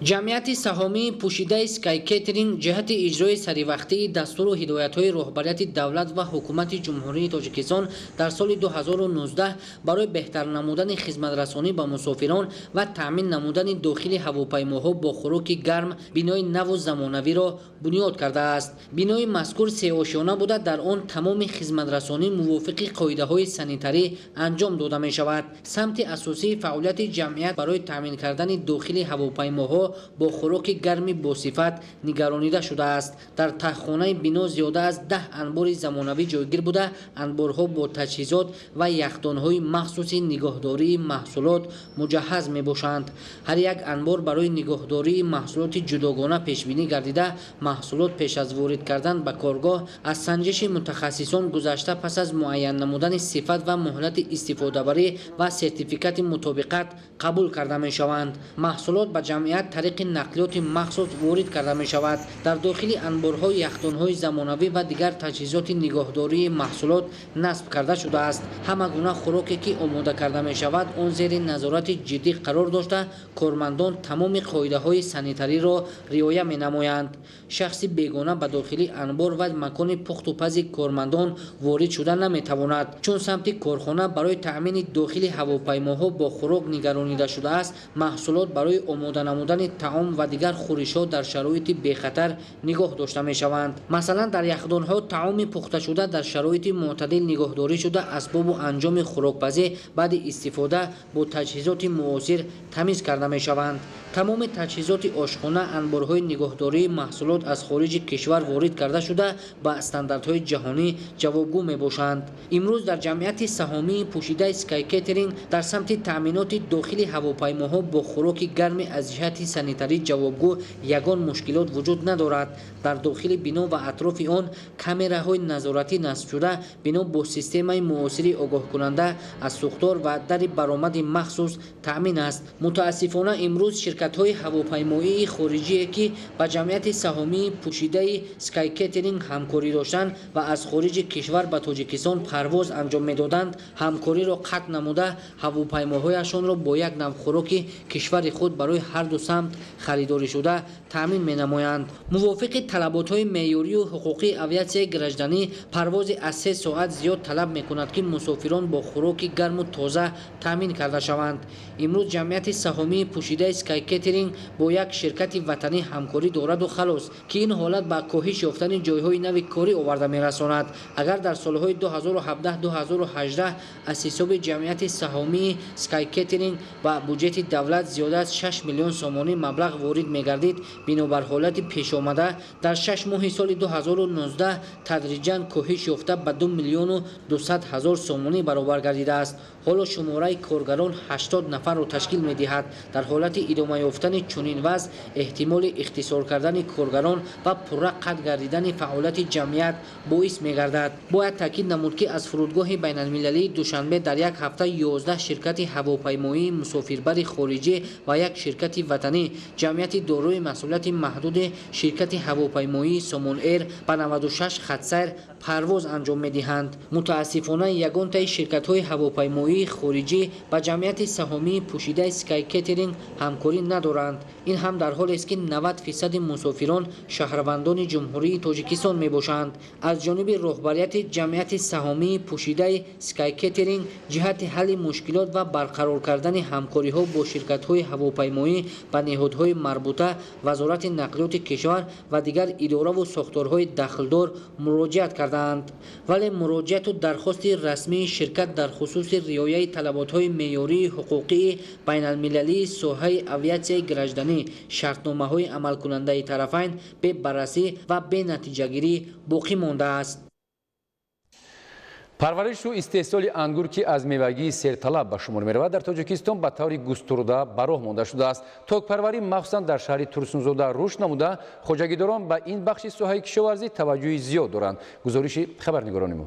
جمعیت سهامی پوشیده اسکای کیترینگ جهت اجرای سریوقتی دستور و هدایت‌های رهبریت دولت و حکومت جمهوری تاجیکستان در سال 2019 برای بهتر نمودن خدمت‌رسانی به مسافران و تأمین نمودن داخل هواپیماها با خوراک گرم بنای نو و زمانوی را بنیاد کرده است. بنای مذکور سه آشیانه بوده در آن تمام خدمت‌رسانی موافق قاعده‌های سانیتری انجام داده می‌شود. سمت اساسی فعالیت جمعیت برای تأمین کردن داخل هواپیماها با خوراک گرمی با صفت نگرانیده شده است. در تهخانه بنا زیاده از 10 انبار زمانوی جایگیر بوده. انبارها با تجهیزات و یخدان‌های مخصوص نگهداری محصولات مجهز می‌باشند. هر یک انبار برای نگهداری محصولات جداگانه پیش بینی گردیده. محصولات پیش از وارد کردن به کارگاه از سنجش متخصصان گذشته پس از معین نمودن صفت و مهلت استفاده بری و سرتیفیکات مطابقت قبول کرده می‌شوند. محصولات به جمعیت طریق نقلیات مخصوص وارد کرده می شود. در داخل انبارها یخدان‌های زمانوی و دیگر تجهیزات نگهداری محصولات نصب کرده شده است. همه گونه خوراکی که آماده کرده می شود آن زیر نظارت جدی قرار داشته کارمندان تمام قاعده‌های سانیتری را رعایت می نمایند. شخص بیگانه به داخل انبار و مکان پخت و پز کارمندان وارد شده نمی تواند، چون سمت کارخانه برای تأمین داخل هواپیماها با خوراک نگرانیده شده است. محصولات برای آماده نمودن طعام و دیگر خورش‌ها در شرایط بی‌خطر نگاه داشته می‌شوند. مثلا در یخدان‌ها طعام پخته شده در شرایط معتدل نگهداری شده اسباب و انجام خوراک‌پزی بعد استفاده با تجهیزات معاصر تمیز کرده می‌شوند. تمام تجهیزات آشخانه انبارهای نگهداری محصولات از خارج کشور وارد کرده شده با استانداردهای جهانی جوابگو می‌باشند. امروز در جمعیت سهامی پوشیده اسکای کیترینگ در سمت تأمینات داخل هواپیماها با خوراک گرم از جهت سانیتری جوابگو یگان مشکلات وجود ندارد. در داخل بنا و اطراف آن کامراهای نظارتی نصب شده بنا با سیستم معاصر آگاه کننده از سوختار و در برآمد مخصوص تأمین است. متاسفانه امروز شرکت‌های هواپیمایی خارجی که با جمعیت سهامی پوشیده اسکای کیترینگ همکاری داشتند و از خارج کشور به تاجیکستان پرواز انجام می‌دادند همکاری را قطع نموده هواپیماهایشان را با یک نوع خوراک کشور خود برای هر دو سمت سمت خریداری شده تامین می‌نمایند. موافق طلبات‌های معیاری و حقوقی اویاسیای گراجدانی پرواز از 3 ساعت زیاد طلب می‌کند که مسافران با خوراک گرم و تازه تامین کرده شوند. امروز جمعیت سهامی پوشیده اسکای کیترینگ با یک شرکت وطنی همکاری دارد و خلاص که این حالت با کاهش یافتن جای‌های نو کاری آورده می‌رساند. اگر در سال‌های 2017-2018 از حساب جمعیت سهامی اسکای کیترینگ و بودجه دولت زیاده از 6 میلیون سومانی مبلغ وارد می‌گردید، بنابر حالت پیش آمده در 6 ماه سال 2019 تدریجاً کاهش یافته به 2 میلیون و 200 هزار سومانی برابر گردیده است. حالا شماره کارگران 80 نفر را تشکیل می‌دهد. در حالت ادامه یافتن چنین وضع احتمال اختصار کردن کارگران و پررق قطع گردیدن فعالیت جمعیت باعث می‌گردد. باید تاکید نمود که از فرودگاه بین‌المللی دوشنبه در یک هفته 11 شرکت هواپیمایی مسافربر خارجی و یک شرکت وطنی جمعیت دارای مسئولیت محدود شرکت هواپیمایی سامون ایر به 96 خط سیر پرواز انجام می‌دهند. متاسفانه یگان تای شرکت‌های هواپیمایی خارجی با جمعیت سهامی پوشیده اسکای کیترینگ همکاری ندارند. این هم در حالی است که 90% مسافران شهروندان جمهوری تاجیکستان میباشند. از جانب رهبریت جمعیت سهامی پوشیده اسکای کیترینگ جهت حل مشکلات و برقرار کردن همکاری‌ها با شرکت‌های هواپیمایی و نهادهای مربوطه وزارت نقلیات کشور و دیگر اداره و ساختارهای دخلدار مراجعت کردند، ولی مراجعت و درخواست رسمی شرکت در خصوص رعایت طلبات‌های معیاری حقوقی بین‌المللی ساحه اویاسیای گراجدانی شرطنامه‌های عمل کننده طرفین به بررسی و به نتیجه‌گیری باقی مانده است. پرورش و استحصال انگور که از میوگی سرطلب به شمار می‌رود در تاجیکستان به طور گسترده به راه مانده شده است. تاک پروری مخصوصاً در شهر ترسونزاده رشد نموده، خواجگیداران به این بخش ساحه کشاورزی توجه زیاد دارند. گزارش خبرنگاران ما.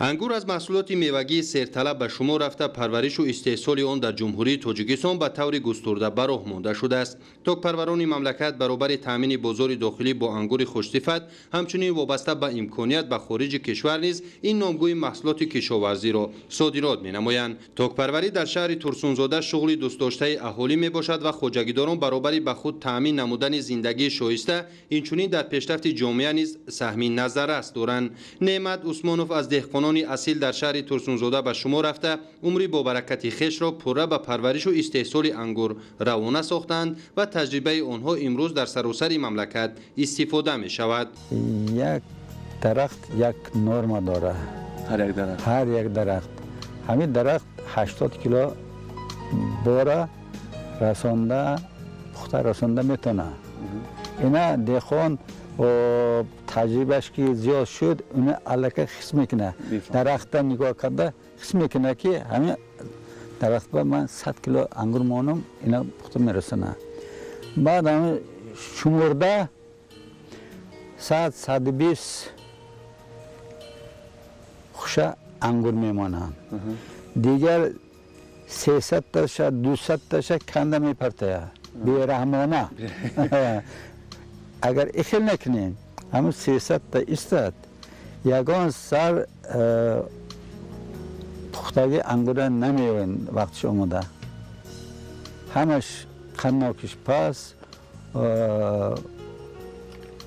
انگور از محصولات میوگی سرطلب به شمار رفته، پرورش و استحصال آن در جمهوری تاجیکستان به طور گسترده به راه مانده شده است. تاک پروران مملکت برابر تامین بازار داخلی با انگور خوشصفت، همچنین وابسته به امکانیت به خارج کشور نیز این نامگوی محصولات کشاورزی را صادرات می‌نمایند. تاک پروری در شهر ترسونزاده شغل دوست داشته اهالی میباشد و خواجگیداران برابر به خود تامین نمودن زندگی شایسته، اینچنین در پیشرفت جامعه نیز سهمی نظر است دارند. نعمت عثمانوف از دهقانان اصیل در شهر ترسونزاده به شمار رفته، عمری با برکت خویش را پوره به پرورش و استحصال انگور روانه ساختند و تجربه آنها امروز در سراسر مملکت استفاده می شود. یک درخت یک نرم داره. هر یک درخت همین درخت 80 کیلو باره رسانده پخته رسانده میتونه. اینا دهقان و تجربهش که زیاد شد اون علاقه خیس میکنه. درخت نگاه کرده خیس میکنه که همین درخت با من 100 کیلو انگور مانم اینا پخته میرسونه. بعد همین شمرده 100-120 خوشه انگور میمانه. دیگر 300 تاشه 200 تاشه کنده میپرته بیرحمانه. اگر اخل نکنین همون 300 تا استاد یگان سر پختگی انگور نمیوین وقتش اومده، همش خناکش پس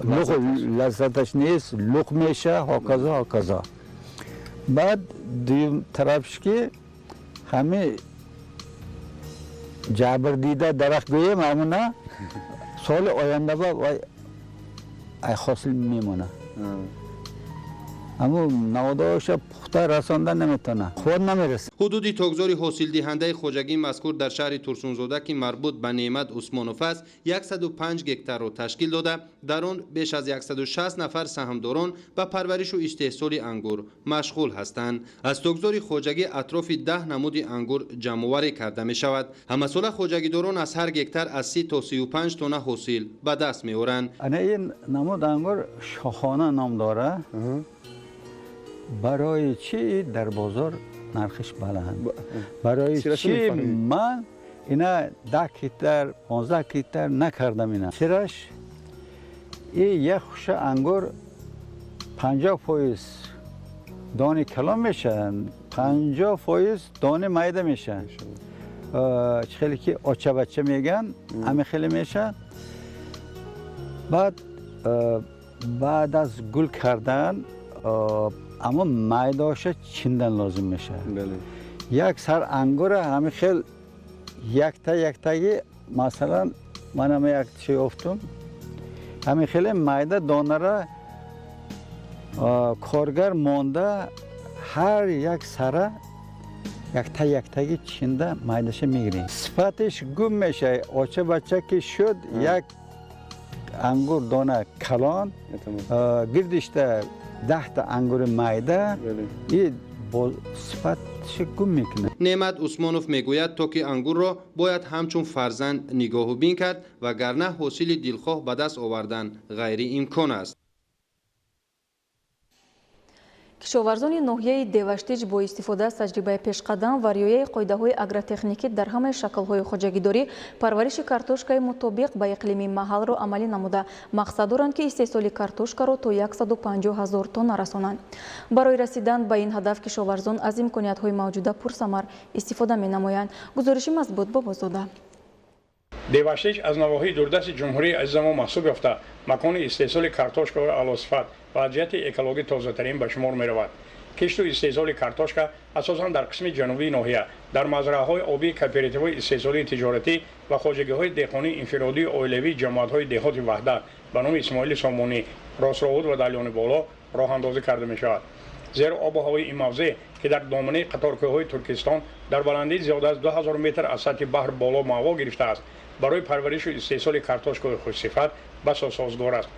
لغ لذتش نیست، لغ میشه هاکذا. بعد دویم طرفش که همه جبر دیده درخت گویم همونه سال آینده با ای حاصل میمونه. اما نوادهاش پخته رسانده نمیتونه، خود نمیرسه. حدود تاگزار حاصل دهنده خواجگی مذکور در شهر ترسونزاده که مربوط به نعمت عثمانوف است 105 گکتار را تشکیل داده، در آن بیش از 160 نفر سهامداران به پرورش و استحصال انگور مشغول هستند. از تاگزار خواجگی اطراف 10 نمود انگور جمع‌آوری کرده می شود. همساله خواجگیداران از هر گکتار از 30 تا 35 تن حاصل به دست می آورند. این نمود انگور شاخانه نام داره. برای چی در بازار نرخش بلند؟ برای چی من اینا 10 کیلومتر 15 کیلومتر نکردم اینا؟ چراش این یک خوشه انگور 50% دانه کلان میشن، 50% دانه میده میشن. خیلی که آچه بچه میگن همه خیلی میشه. بعد از گل کردن اما مایداش چیندن لازم میشه. یک سر انگور همه خیلی یک تایی مثلا من هم یک چی افتم همه خیلی مایده دانه را کارگر مانده هر یک سره یک تایی چینده مایدش میگیریم. صفتش گم میشه. آچه بچه که شد یک انگور دانه کلان گردشته 10 تا انگور مایده این با صفتش گم میکنه. نعمت عثمانوف میگوید توک انگور را باید همچون فرزند نگاه و بین کرد وگرنه حاصل دلخواه به دست آوردن غیر امکان است. кишоварзони ноҳияи деваштиҷ бо истифода аз таҷрибаи пешқадам ва риояи қоидаҳои агротехникӣ дар ҳамаи шаклҳои хоҷагидорӣ парвариши картошкаи мутобиқ ба иқлими маҳалро амалӣ намуда мақсад доранд ки истеҳсоли картошкаро то 150 000 тонна расонанд. барои расидан ба ин ҳадаф кишоварзон аз имкониятҳои мавҷуда пурсамар истифода менамоянд. гузориши мазбут бобозода. деваштиҷ аз навоҳии дурдасти ҷумҳурии азизамон маҳсуб ёфта макони истеҳсоли картошкаи алосифат ва аз ҷиҳати экологӣ тозатарин ба шумор меравад. кишту истеҳсоли картошка асосан дар қисми ҷанубии ноҳия дар мазраъаҳои обии кооперативҳои истеҳсолии тиҷоратӣ ва хоҷагиҳои деҳқонии инфиродии оилавии ҷамоатҳои деҳоти ваҳдат ба номи исмоили сомонӣ, росроҳуд ва далёни боло роҳандозӣ карда мешавад. зеро обу ҳавои ин мавзеъ ки дар доминаи қаторкӯҳҳои Туркистон дар баландии зиёда аз 2000 метр аз сатҳи баҳр боло маъво гирифтааст, барои парваришу истеҳсоли картошкаи хушсифат басо созгор аст.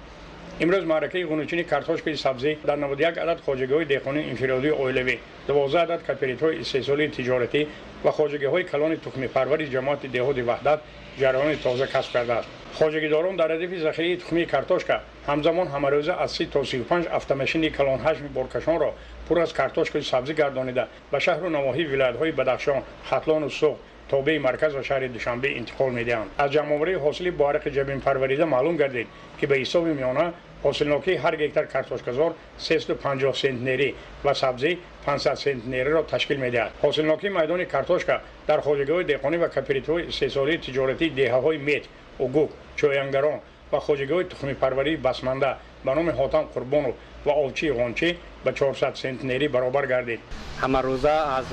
имрӯз маъракаи ғунучини картошкаи сабзӣ дар 91 адад хоҷагиҳои деҳқонии инфиродии оилавӣ, 12 адад кооперативҳои истеҳсолии тиҷоратӣ ва хоҷагиҳои калони тухмипарвари ҷамоати деҳоти ваҳдат ҷараёни тоза касб кардааст. хоҷагидорон дар ҳадифи захираи тухмии картошка ҳамзамон ҳамарӯза аз 30 то 35 автомашини калонҳаҷми боркашонро пур аз картошкаи сабзӣ гардонида ба шаҳру навоҳии вилоятҳои Бадахшон, Хатлону Суғ, тобеи марказ ва шаҳри Душанбе интиқол медиҳанд. аз ҷамъоварии ҳосили бо арақи ҷабинпарварида маълум гардид ки ба ҳисоби миёна ҳосилнокии ҳар гектар картошказор 350 сентнерӣ ва сабзӣ 500 сентнериро ташкил медиҳад. ҳосилнокии майдони картошка дар хоҷагиҳои деҳқонӣ ва кооперативҳои истеҳсолии тиҷоратии деҳаҳои Мет, Угук, Чоянгарон ва хоҷагиҳои тухмипарварии Басманда ба номи Ҳотам Қурбонов ва Овчии Ғончӣ ба 400 сентнерӣ баробар гардид. ҳамарӯза аз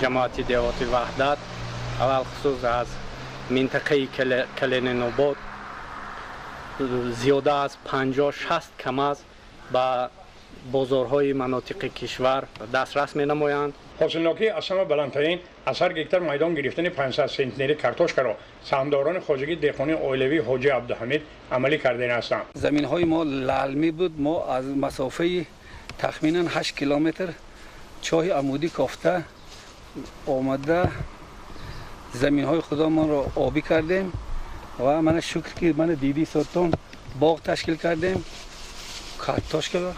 ҷамоати деҳоти ваҳдат аввал хусус аз минтақаи Калининобод зиёда аз 50-60 камаз ба бозорҳои манотиқи кишвар дастрас менамоянд. ҳосилнокии аз ҳама баландтарин аз ҳар гектар майдон гирифтани 500 сентнери картошкаро саҳмдорони хоҷагии деҳқонии оилавии ҳоҷи Абдуҳамид амалӣ кардани ҳастанд. заминҳои мо лалмӣ буд. мо аз масофаи тахминан 8 километр чоҳи амудӣ кофта омада заминҳои худомонро обӣ кардем ва мана шукр ки мана дидӣ сотон боғ ташкил кардем. картошка,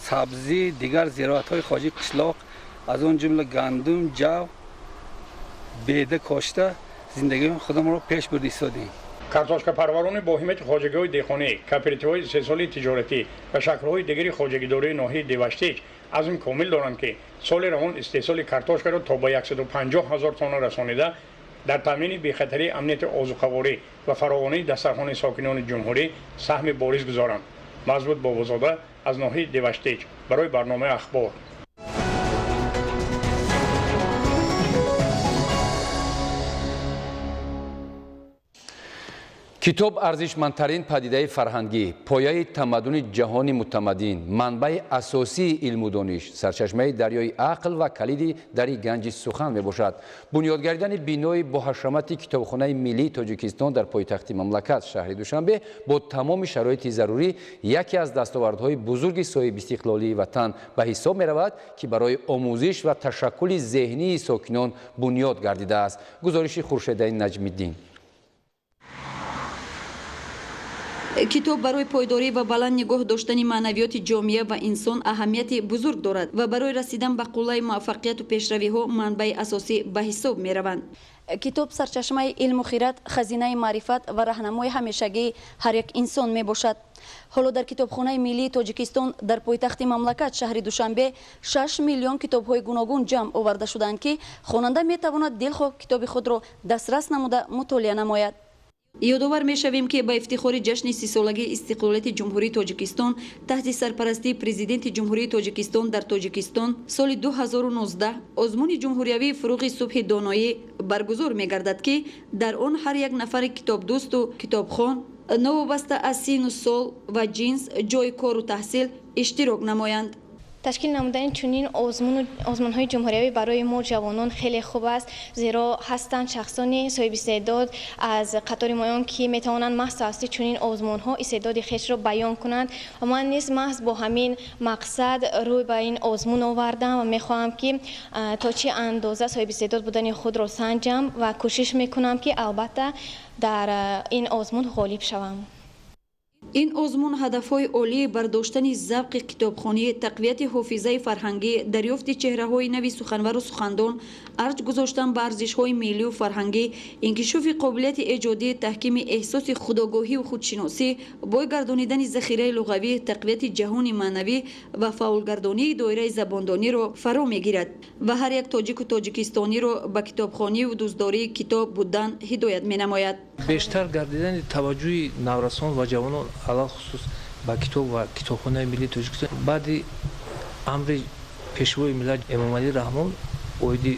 сабзӣ, дигар зироатҳои хоҷи қишлоқ аз он ҷумла гандум, ҷав, беда кошта зиндагии худамонро пеш бурд истодем. картошкапарварони бо ҳимати хоҷагиҳои деҳқонӣ, кооперативҳои истеҳсолии тиҷоратӣ ва шаклҳои дигари хоҷагидории ноҳияи Деваштиҷ азм комил доранд ки соли равон истеҳсоли картошкаро то ба 150 000 тонна расонида дар таъмини бехатарии амнияти озуқаворӣ ва фаровонии дастархони сокинони ҷумҳурӣ саҳми бориз гузоранд. мазбут бобозода аз ноҳияи Деваштиҷ барои барномаи ахбор. китоб арзишмандтарин падидаи фарҳангӣ, пояи тамаддуни ҷаҳони мутамаддин, манбаи асосии илму дониш, сарчашмаи дарёи ақл ва калиди дари ганҷи сухан мебошад. бунёд гардидани бинои боҳашамати китобхонаи миллии Тоҷикистон дар пойтахти мамлакат шаҳри Душанбе бо тамоми шароити зарурӣ яке аз дастовардҳои бузурги соҳиби истиқлолии ватан ба ҳисоб меравад, ки барои омӯзиш ва ташаккули зеҳнии сокинон бунёд гардидааст. гузориши Хуршедаи Наҷмиддин. китоб барои пойдорӣ ва баланд нигоҳ доштани маънавиёти ҷомеа ва инсон аҳамияти бузург дорад ва барои расидан ба қуллаи муваффақияту пешравиҳо манбаи асосӣ ба ҳисоб мераванд. китоб сарчашмаи илму хират, хазинаи маърифат ва раҳнамои ҳамешагии ҳар як инсон мебошад. ҳоло дар китобхонаи миллии тоҷикистон дар пойтахти мамлакат шаҳри душанбе 6 миллион китобҳои гуногун ҷамъ оварда шуданд ки хонанда метавонад дилхоҳ китоби худро дастрас намуда мутолиа намояд. ёдовар мешавем ки ба ифтихори ҷашни 30-солагии истиқлолияти ҷумҳурии тоҷикистон таҳти сарпарастии президенти ҷумҳурии тоҷикистон дар тоҷикистон соли 2019 озмуни ҷумҳуриявии фуруғи субҳи доноӣ баргузор мегардад ки дар он ҳар як нафари китобдӯсту китобхон новобаста аз сину сол ва ҷинс ҷои кору таҳсил иштирок намоянд. ташкил намудани чунин озмунҳои ҷумҳуриявӣ барои мо ҷавонон хеле хуб аст, зеро ҳастанд шахсони соҳиби истеъдод аз қатори моён ки метавонанд маҳз тавассути чунин озмунҳо истеъдоди хешро баён кунанд ва ман низ маҳз бо ҳамин мақсад рӯй ба ин озмун овардам ва мехоҳам ки то чӣ андоза соҳиби истеъдод будани худро санҷам ва кӯшиш мекунам ки албатта дар ин озмун ғолиб шавам. ин озмун ҳадафҳои олии бардоштани завқи китобхонӣ, тақвияти ҳофизаи фарҳангӣ, дарёфти чеҳраҳои нави суханвару сухандон, арҷ гузоштан ба арзишҳои миллию фарҳангӣ, инкишофи қобилияти эҷодӣ, таҳкими эҳсоси худогоҳиву худшиносӣ, бой гардонидани захираи луғавӣ, тақвияти ҷаҳони маънавӣ ва фаъолгардонии доираи забондониро фаро мегирад ва ҳар як тоҷику тоҷикистониро ба китобхониву дӯстдории китоб будан ҳидоят менамояд. бештар гардидани таваҷҷӯҳи наврасон ва ҷавонон алахусус ба китоб ва китобхонаи миллии тоҷикистон баъди амри пешвои миллат эмомалӣ раҳмон оиди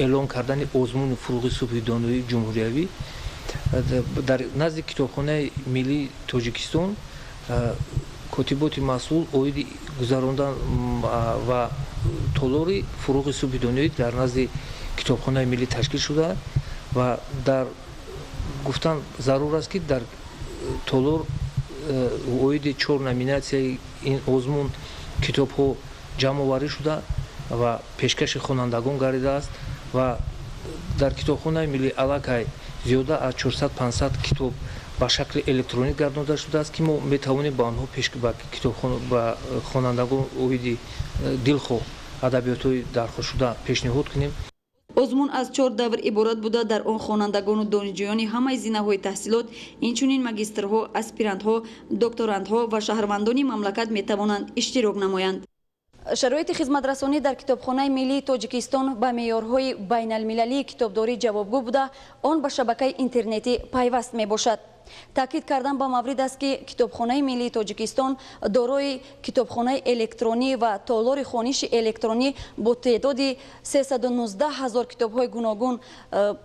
эълон кардани озмуни фуруғи субҳи доноии ҷумҳуриявӣ дар назди китобхонаи миллии тоҷикистон котиботи масъул оиди гузарондан ва толори фуруғи субҳи доноӣ дар назди китобхонаи миллӣ ташкил шуда ва дар гуфтан зарур аст ки дар толор оиди 4 номинатсияи ин озмун китобҳо ҷамъоварӣ шуда ва пешкаши хонандагон гардидааст ва дар китобхонаи миллӣ аллакай зиёда аз 400-500 китоб ба шакли электронӣ гардонида шудааст ки мо метавонем ба онҳо ба хонандагон оиди дилхоҳ адабиётҳои дархоҳшуда пешниҳод кунем. озмун аз 4 давр иборат буда дар он хонандагону донишҷӯёни ҳамаи зинаҳои таҳсилот, инчунин магистрҳо, аспирантҳо, докторантҳо ва шаҳрвандони мамлакат метавонанд иштирок намоянд. шароити хизматрасонӣ дар китобхонаи миллии тоҷикистон ба меъёрҳои байналмилалии китобдорӣ ҷавобгӯ буда он ба шабакаи интернетӣ пайваст мебошад. таъкид кардан ба маврид аст ки китобхонаи миллии тоҷикистон дорои китобхонаи электронӣ ва толори хониши электронӣ бо теъдоди 319 000 китобҳои гуногун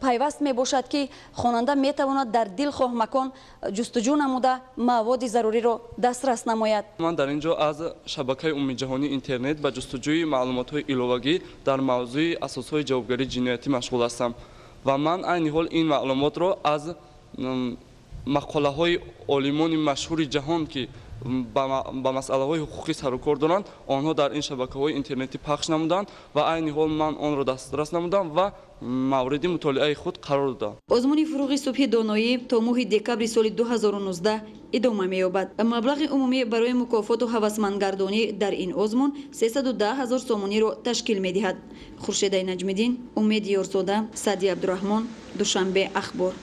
пайваст мебошад ки хонанда метавонад дар дилхоҳ макон ҷустуҷӯ намуда маводи заруриро дастрас намояд. ман дар ин ҷо аз шабакаи умумиҷаҳонии интернет ба ҷустуҷӯи маълумотҳои иловагӣ дар мавзӯи асосҳои ҷавобгарии ҷиноятӣ машғул ҳастам ва ман айни ҳол ин маълумотро аз мақолаҳои олимони машҳури ҷаҳон ки ба масъалаҳои ҳуқуқӣ сарукор доранд, онҳо дар ин шабакаҳои интернетӣ пахш намуданд ва айни ҳол ман онро дастрас намудам ва мавриди мутолиаи худ қарор додам. озмуни фуруғи субҳи доноӣ то моҳи декабри соли 2019 идома меёбад. маблағи умумӣ барои мукофоту ҳавасмандгардонӣ дар ин озмун 310 000 сомониро ташкил медиҳад. хуршедаи наҷмиддин, умеди ёрзода, саъди абдурахмон, душанбе ахбор.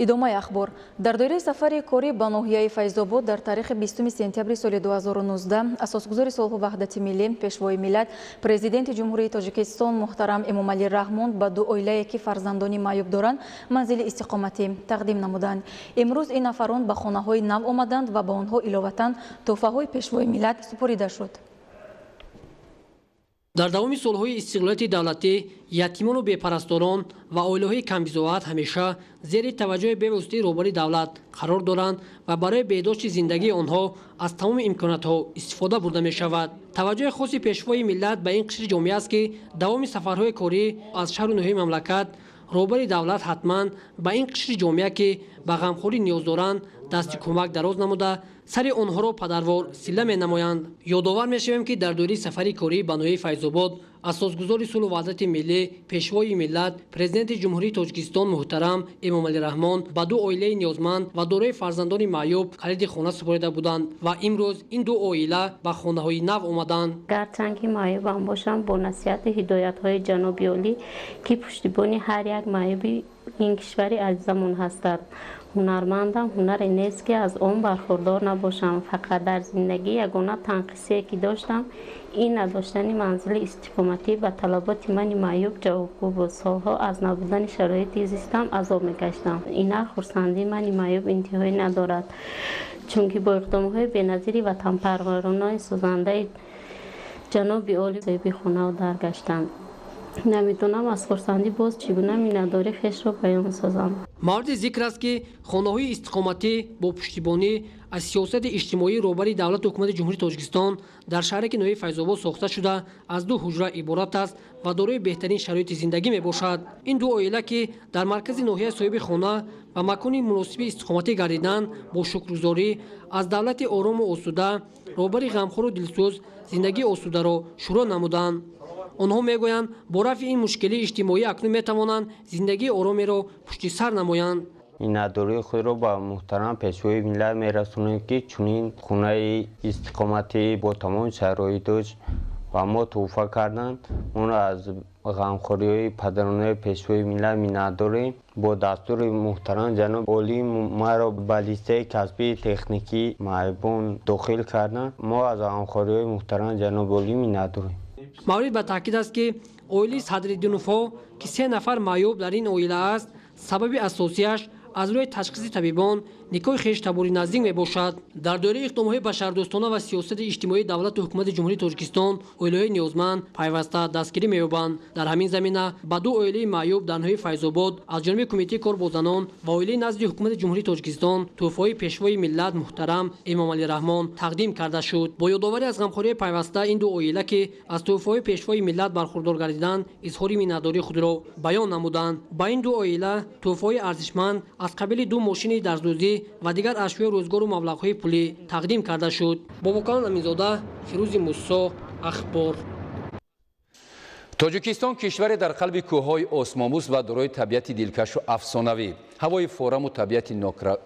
идомаи ахбор. дар доираи сафари корӣ ба ноҳияи Файзобод дар таърихи 20 сентябри соли 2019 асосгузори Солҳу ваҳдати миллӣ, пешвои миллат, президенти ҷумҳурии Тоҷикистон муҳтарам Эмомалӣ Раҳмон ба ду оилае ки фарзандони маъюб доранд манзили истиқоматӣ тақдим намуданд. имрӯз ин нафарон ба хонаҳои нав омаданд ва ба онҳо иловатан тӯҳфаҳои пешвои миллат супорида шуд. дар давоми солҳои истиқлолияти давлатӣ ятимону бепарасторон ва оилаҳои камбизоат ҳамеша зери таваҷҷӯҳи бевоситаи роҳбари давлат қарор доранд ва барои беҳдошти зиндагии онҳо аз тамоми имконатҳо истифода бурда мешавад. таваҷҷӯҳи хоси пешвои миллат ба ин қишри ҷомеа аст ки давоми сафарҳои корӣ аз шаҳру ноҳияи мамлакат роҳбари давлат ҳатман ба ин қишри ҷомеа ки ба ғамхорӣ ниёз доранд дасти кӯмак дароз намуда сари онҳоро падарвор сила менамоянд. Ёдовар мешавем ки дар дӯри сафари кории ба ноҳияи Файзобод асосгузори сулҳу ваҳдати миллӣ, пешвои миллат, президенти ҷумҳурии Тоҷикистон муҳтарам Эмомалӣ Раҳмон ба ду оилаи ниёзманд ва дорои фарзандони маъюб калиди хона супорида буданд ва имрӯз ин ду оила ба хонаҳои нав омаданд. гарчанки маъюбам бошам, бо насиҳати ҳидоятҳои ҷаноби олӣ ки пуштибони ҳар як маъюби ин кишвари азизамон ҳастанд. ҳунармандам, ҳунаре нест ки аз он бархурдор набошам. фақат дар зиндагӣ ягона танқисие ки доштам ин надоштани манзили истиқоматӣ ба талаботи мани маъюб ҷавобгӯ буд. солҳо аз набудани шароити зистам азоб мекаштам. инак хурсандии мани маъюб интиҳоӣ надорад, чунки бо иқдомҳои беназири ватанпарваронаи сӯзандаи ҷаноби оли соҳиби хонаву даргаштанд. намедонам аз хурсандӣ боз чӣ гуна миннатдории хешро баён созам. мавриди зикр аст ки хонаҳои истиқоматӣ бо пуштибонӣ аз сиёсати иҷтимоии роҳбари давлати ҳукумати ҷумҳурии Тоҷикистон дар шаҳраки ноҳияи Файзобод сохта шуда аз ду ҳуҷра иборат аст ва дорои беҳтарин шароити зиндагӣ мебошад. ин ду оила ки дар маркази ноҳия соҳиби хона ва макони муносиби истиқоматӣ гардиданд, бо шукргузорӣ аз давлати орому осуда, роҳбари ғамхору дилсӯз зиндагии осударо шурӯъ намуданд. онҳо мегӯянд бо рафъи ин мушкилии иҷтимоӣ акнун метавонанд зиндагии оромеро пушти сар намоянд. миннатдории худро ба муҳтарам пешвои миллат мерасонем ки чунин хонаи истиқоматӣ бо тамоми шароитош ба мо тӯҳфа карданд. он аз ғамхориҳои падаронаи пешвои миллат миннатдорем. бо дастури муҳтарам ҷаноб олӣ маро ба листаи касбии техникии маъюбон дохил карданд. мо аз ғамхориҳои муҳтарам ҷаноб олӣ миннатдорем. маврид ба таъкид аст ки оилаи Садриддинуфо ки 3 нафар маъюб дар ин оила аст, сабаби асосияш аз рӯи ташхиси табибон никоҳи хештабори наздик мебошад. дар дораи иқдомҳои башардӯстона ва сиёсати иҷтимоии давлати ҳукумати ҷумҳурии Тоҷикистон оилаҳои ниёзманд пайваста дастгирӣ меёбанд. дар ҳамин замина ба ду оилаи маъюб дар ноҳияи Файзобод аз ҷониби кумитаи кор бо занон ва оилаи назди ҳукумати ҷумҳурии Тоҷикистон тӯҳфаҳои пешвои миллат муҳтарам Эмомалӣ Раҳмон тақдим карда шуд. бо ёдоварӣ аз ғамхории пайваста ин ду оила ки аз тӯҳфаҳои пешвои миллат бархурдор гардиданд, изҳори миннатдории худро баён намуданд. ба ин ду оила тӯҳфаҳои арзишманд аз қабили ду мошини дарздӯзӣ ва дигар ашёи рӯзгору маблағҳои пулӣ тақдим карда шуд. бобокалон аминзода, фирӯзи мусо, ахбор. тоҷикистон кишваре дар қалби кӯҳҳои осмомӯс ва дорои табиати дилкашу афсонавӣ, ҳавои фораму табиати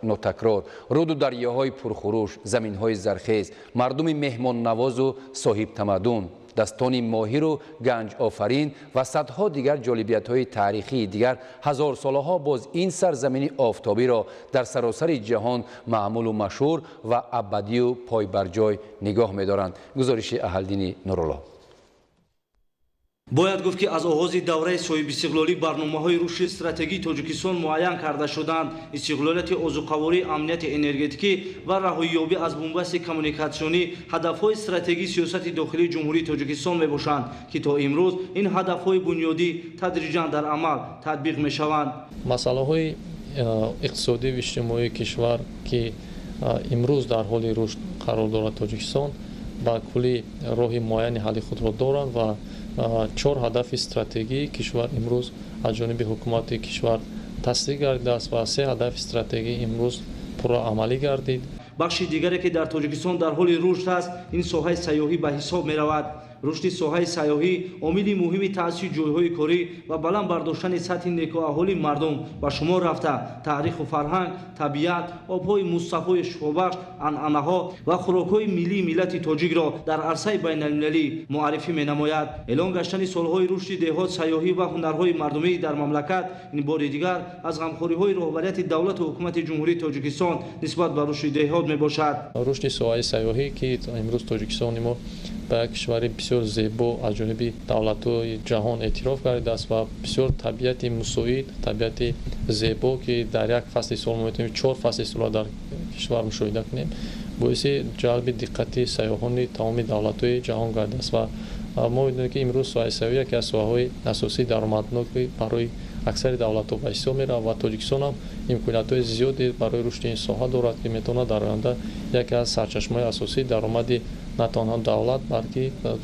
нотакрор, руду дарёҳои пурхуруш, заминҳои зархез, мардуми меҳмоннавозу соҳибтамаддун, дастони моҳиру ганҷофарин ва садҳо дигар ҷолибиятҳои таърихии дигар ҳазорсолаҳо боз ин сарзамини офтобиро дар саросари ҷаҳон маъмулу машҳур ва абадию пойбарҷой нигоҳ медоранд. гузориши Аҳалдини Нурулло. бояд гуфт ки аз оғози давраи соҳибистиқлолӣ барномаҳои рушди стратегии Тоҷикистон муайян карда шуданд. истиқлолияти озуқаворӣ, амнияти энергетикӣ ва раҳоиёбӣ аз бумбасти коммуникатсионӣ ҳадафҳои стратегии сиёсати дохилии Ҷумҳурии Тоҷикистон мебошанд, ки то имрӯз ин ҳадафҳои бунёдӣ тадриҷан дар амал татбиқ мешаванд. масъалаҳои иқтисодиву иҷтимоии кишвар ки имрӯз дар ҳоли рушд қарор дорад Тоҷикистон ба кулли роҳи муайяни ҳалли худро доранд ва 4 ҳадафи стратегии кишвар имрӯз аз ҷониби ҳукумати кишвар тасдиқ гардидааст ва 3 ҳадафи стратегӣ имрӯз пурра амалӣ гардид. бахши дигаре ки дар Тоҷикистон дар ҳоли рушд аст, ин соҳаи сайёҳӣ ба ҳисоб меравад. рушди соҳаи сайёҳӣ омили муҳими таъсиси ҷойҳои корӣ ва баланд бардоштани сатҳи некуаҳоли мардум ба шумор рафта, таъриху фарҳанг, табиат, обҳои мустафои шифобахш, анъанаҳо ва хӯрокҳои миллии миллати тоҷикро дар арсаи байналмилалӣ муаррифӣ менамояд. эълон гаштани солҳои рушди деҳот, сайёҳӣ ва ҳунарҳои мардумӣ дар мамлакат ин бори дигар аз ғамхориҳои роҳбарияти давлату ҳукумати ҷумҳурии Тоҷикистон нисбат ба рушди деҳот мебошад. рушди соҳаи сайёҳӣ ки имрӯз Тоҷикистони мо ба як кишвари бисёр зебо аз ҷониби давлатҳои ҷаҳон эътироф гардидааст ва бисёр табиати мусоид, табиати зебо ки дар як фасли сол мо метавонем 4 фасли сола дар кишвар мушоҳида кунем, боиси ҷалби диққати сайёҳони тамоми давлатҳои ҷаҳон гардидааст ва мо медонем ки имрӯз соҳаи сайёҳӣ яке аз соҳаҳои асосии даромадноки барои аксари давлатҳо ба ҳисоб меравад ва Тоҷикистон ҳам имкониятҳои зиёде барои рушди ин соҳа дорад, ки метавонад дар оянда яке аз сарчашмаҳои асосии даромади на танҳо давлат, балки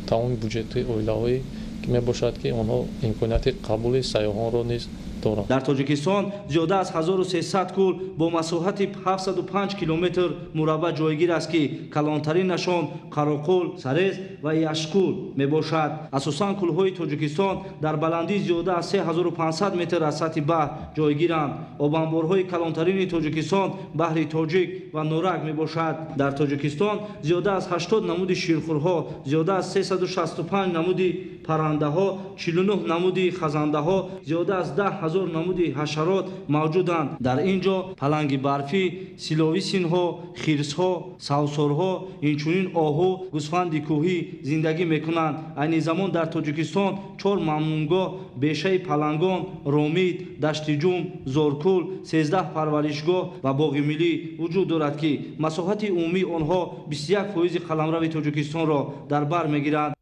тамоми бюҷети оилаҳое ки мебошад, ки онҳо имконияти қабули сайёҳонро низ дорад. дар тоҷикистон зиёда аз 1300 кӯл бо масоҳати 705 километр мураббаъ ҷойгир аст ки калонтаринашон қароқул, сарез ва яшкул мебошад. асосан кӯлҳои тоҷикистон дар баландӣ зиёда аз 3500 метр аз сатҳи баҳр ҷойгиранд. обанборҳои калонтарини тоҷикистон баҳри тоҷик ва норак мебошад. дар тоҷикистон зиёда аз 80 намуди ширхӯрҳо, зиёда аз 365 намуди паррандаҳо, 49 намуди хазандаҳо, зиёда аз 10 000 намуди ҳашарот мавҷуданд. дар ин ҷо паланги барфӣ, силови синҳо, хирсҳо, савсорҳо, инчунин оҳу, гӯсфанди кӯҳӣ зиндагӣ мекунанд. айни замон дар тоҷикистон 4 мамнунгоҳ, бешаи палангон, ромид, дашти ҷум, зоркӯл, 13 парваришгоҳ ва боғи миллӣ вуҷуд дорад ки масоҳати умумии онҳо 21% қаламрави тоҷикистонро дар бар мегиранд.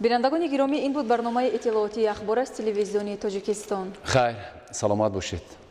бинандагони гиромӣ, ин буд барномаи иттилооти ахбор аз телевизиони Тоҷикистон. хайр, саломат бошед.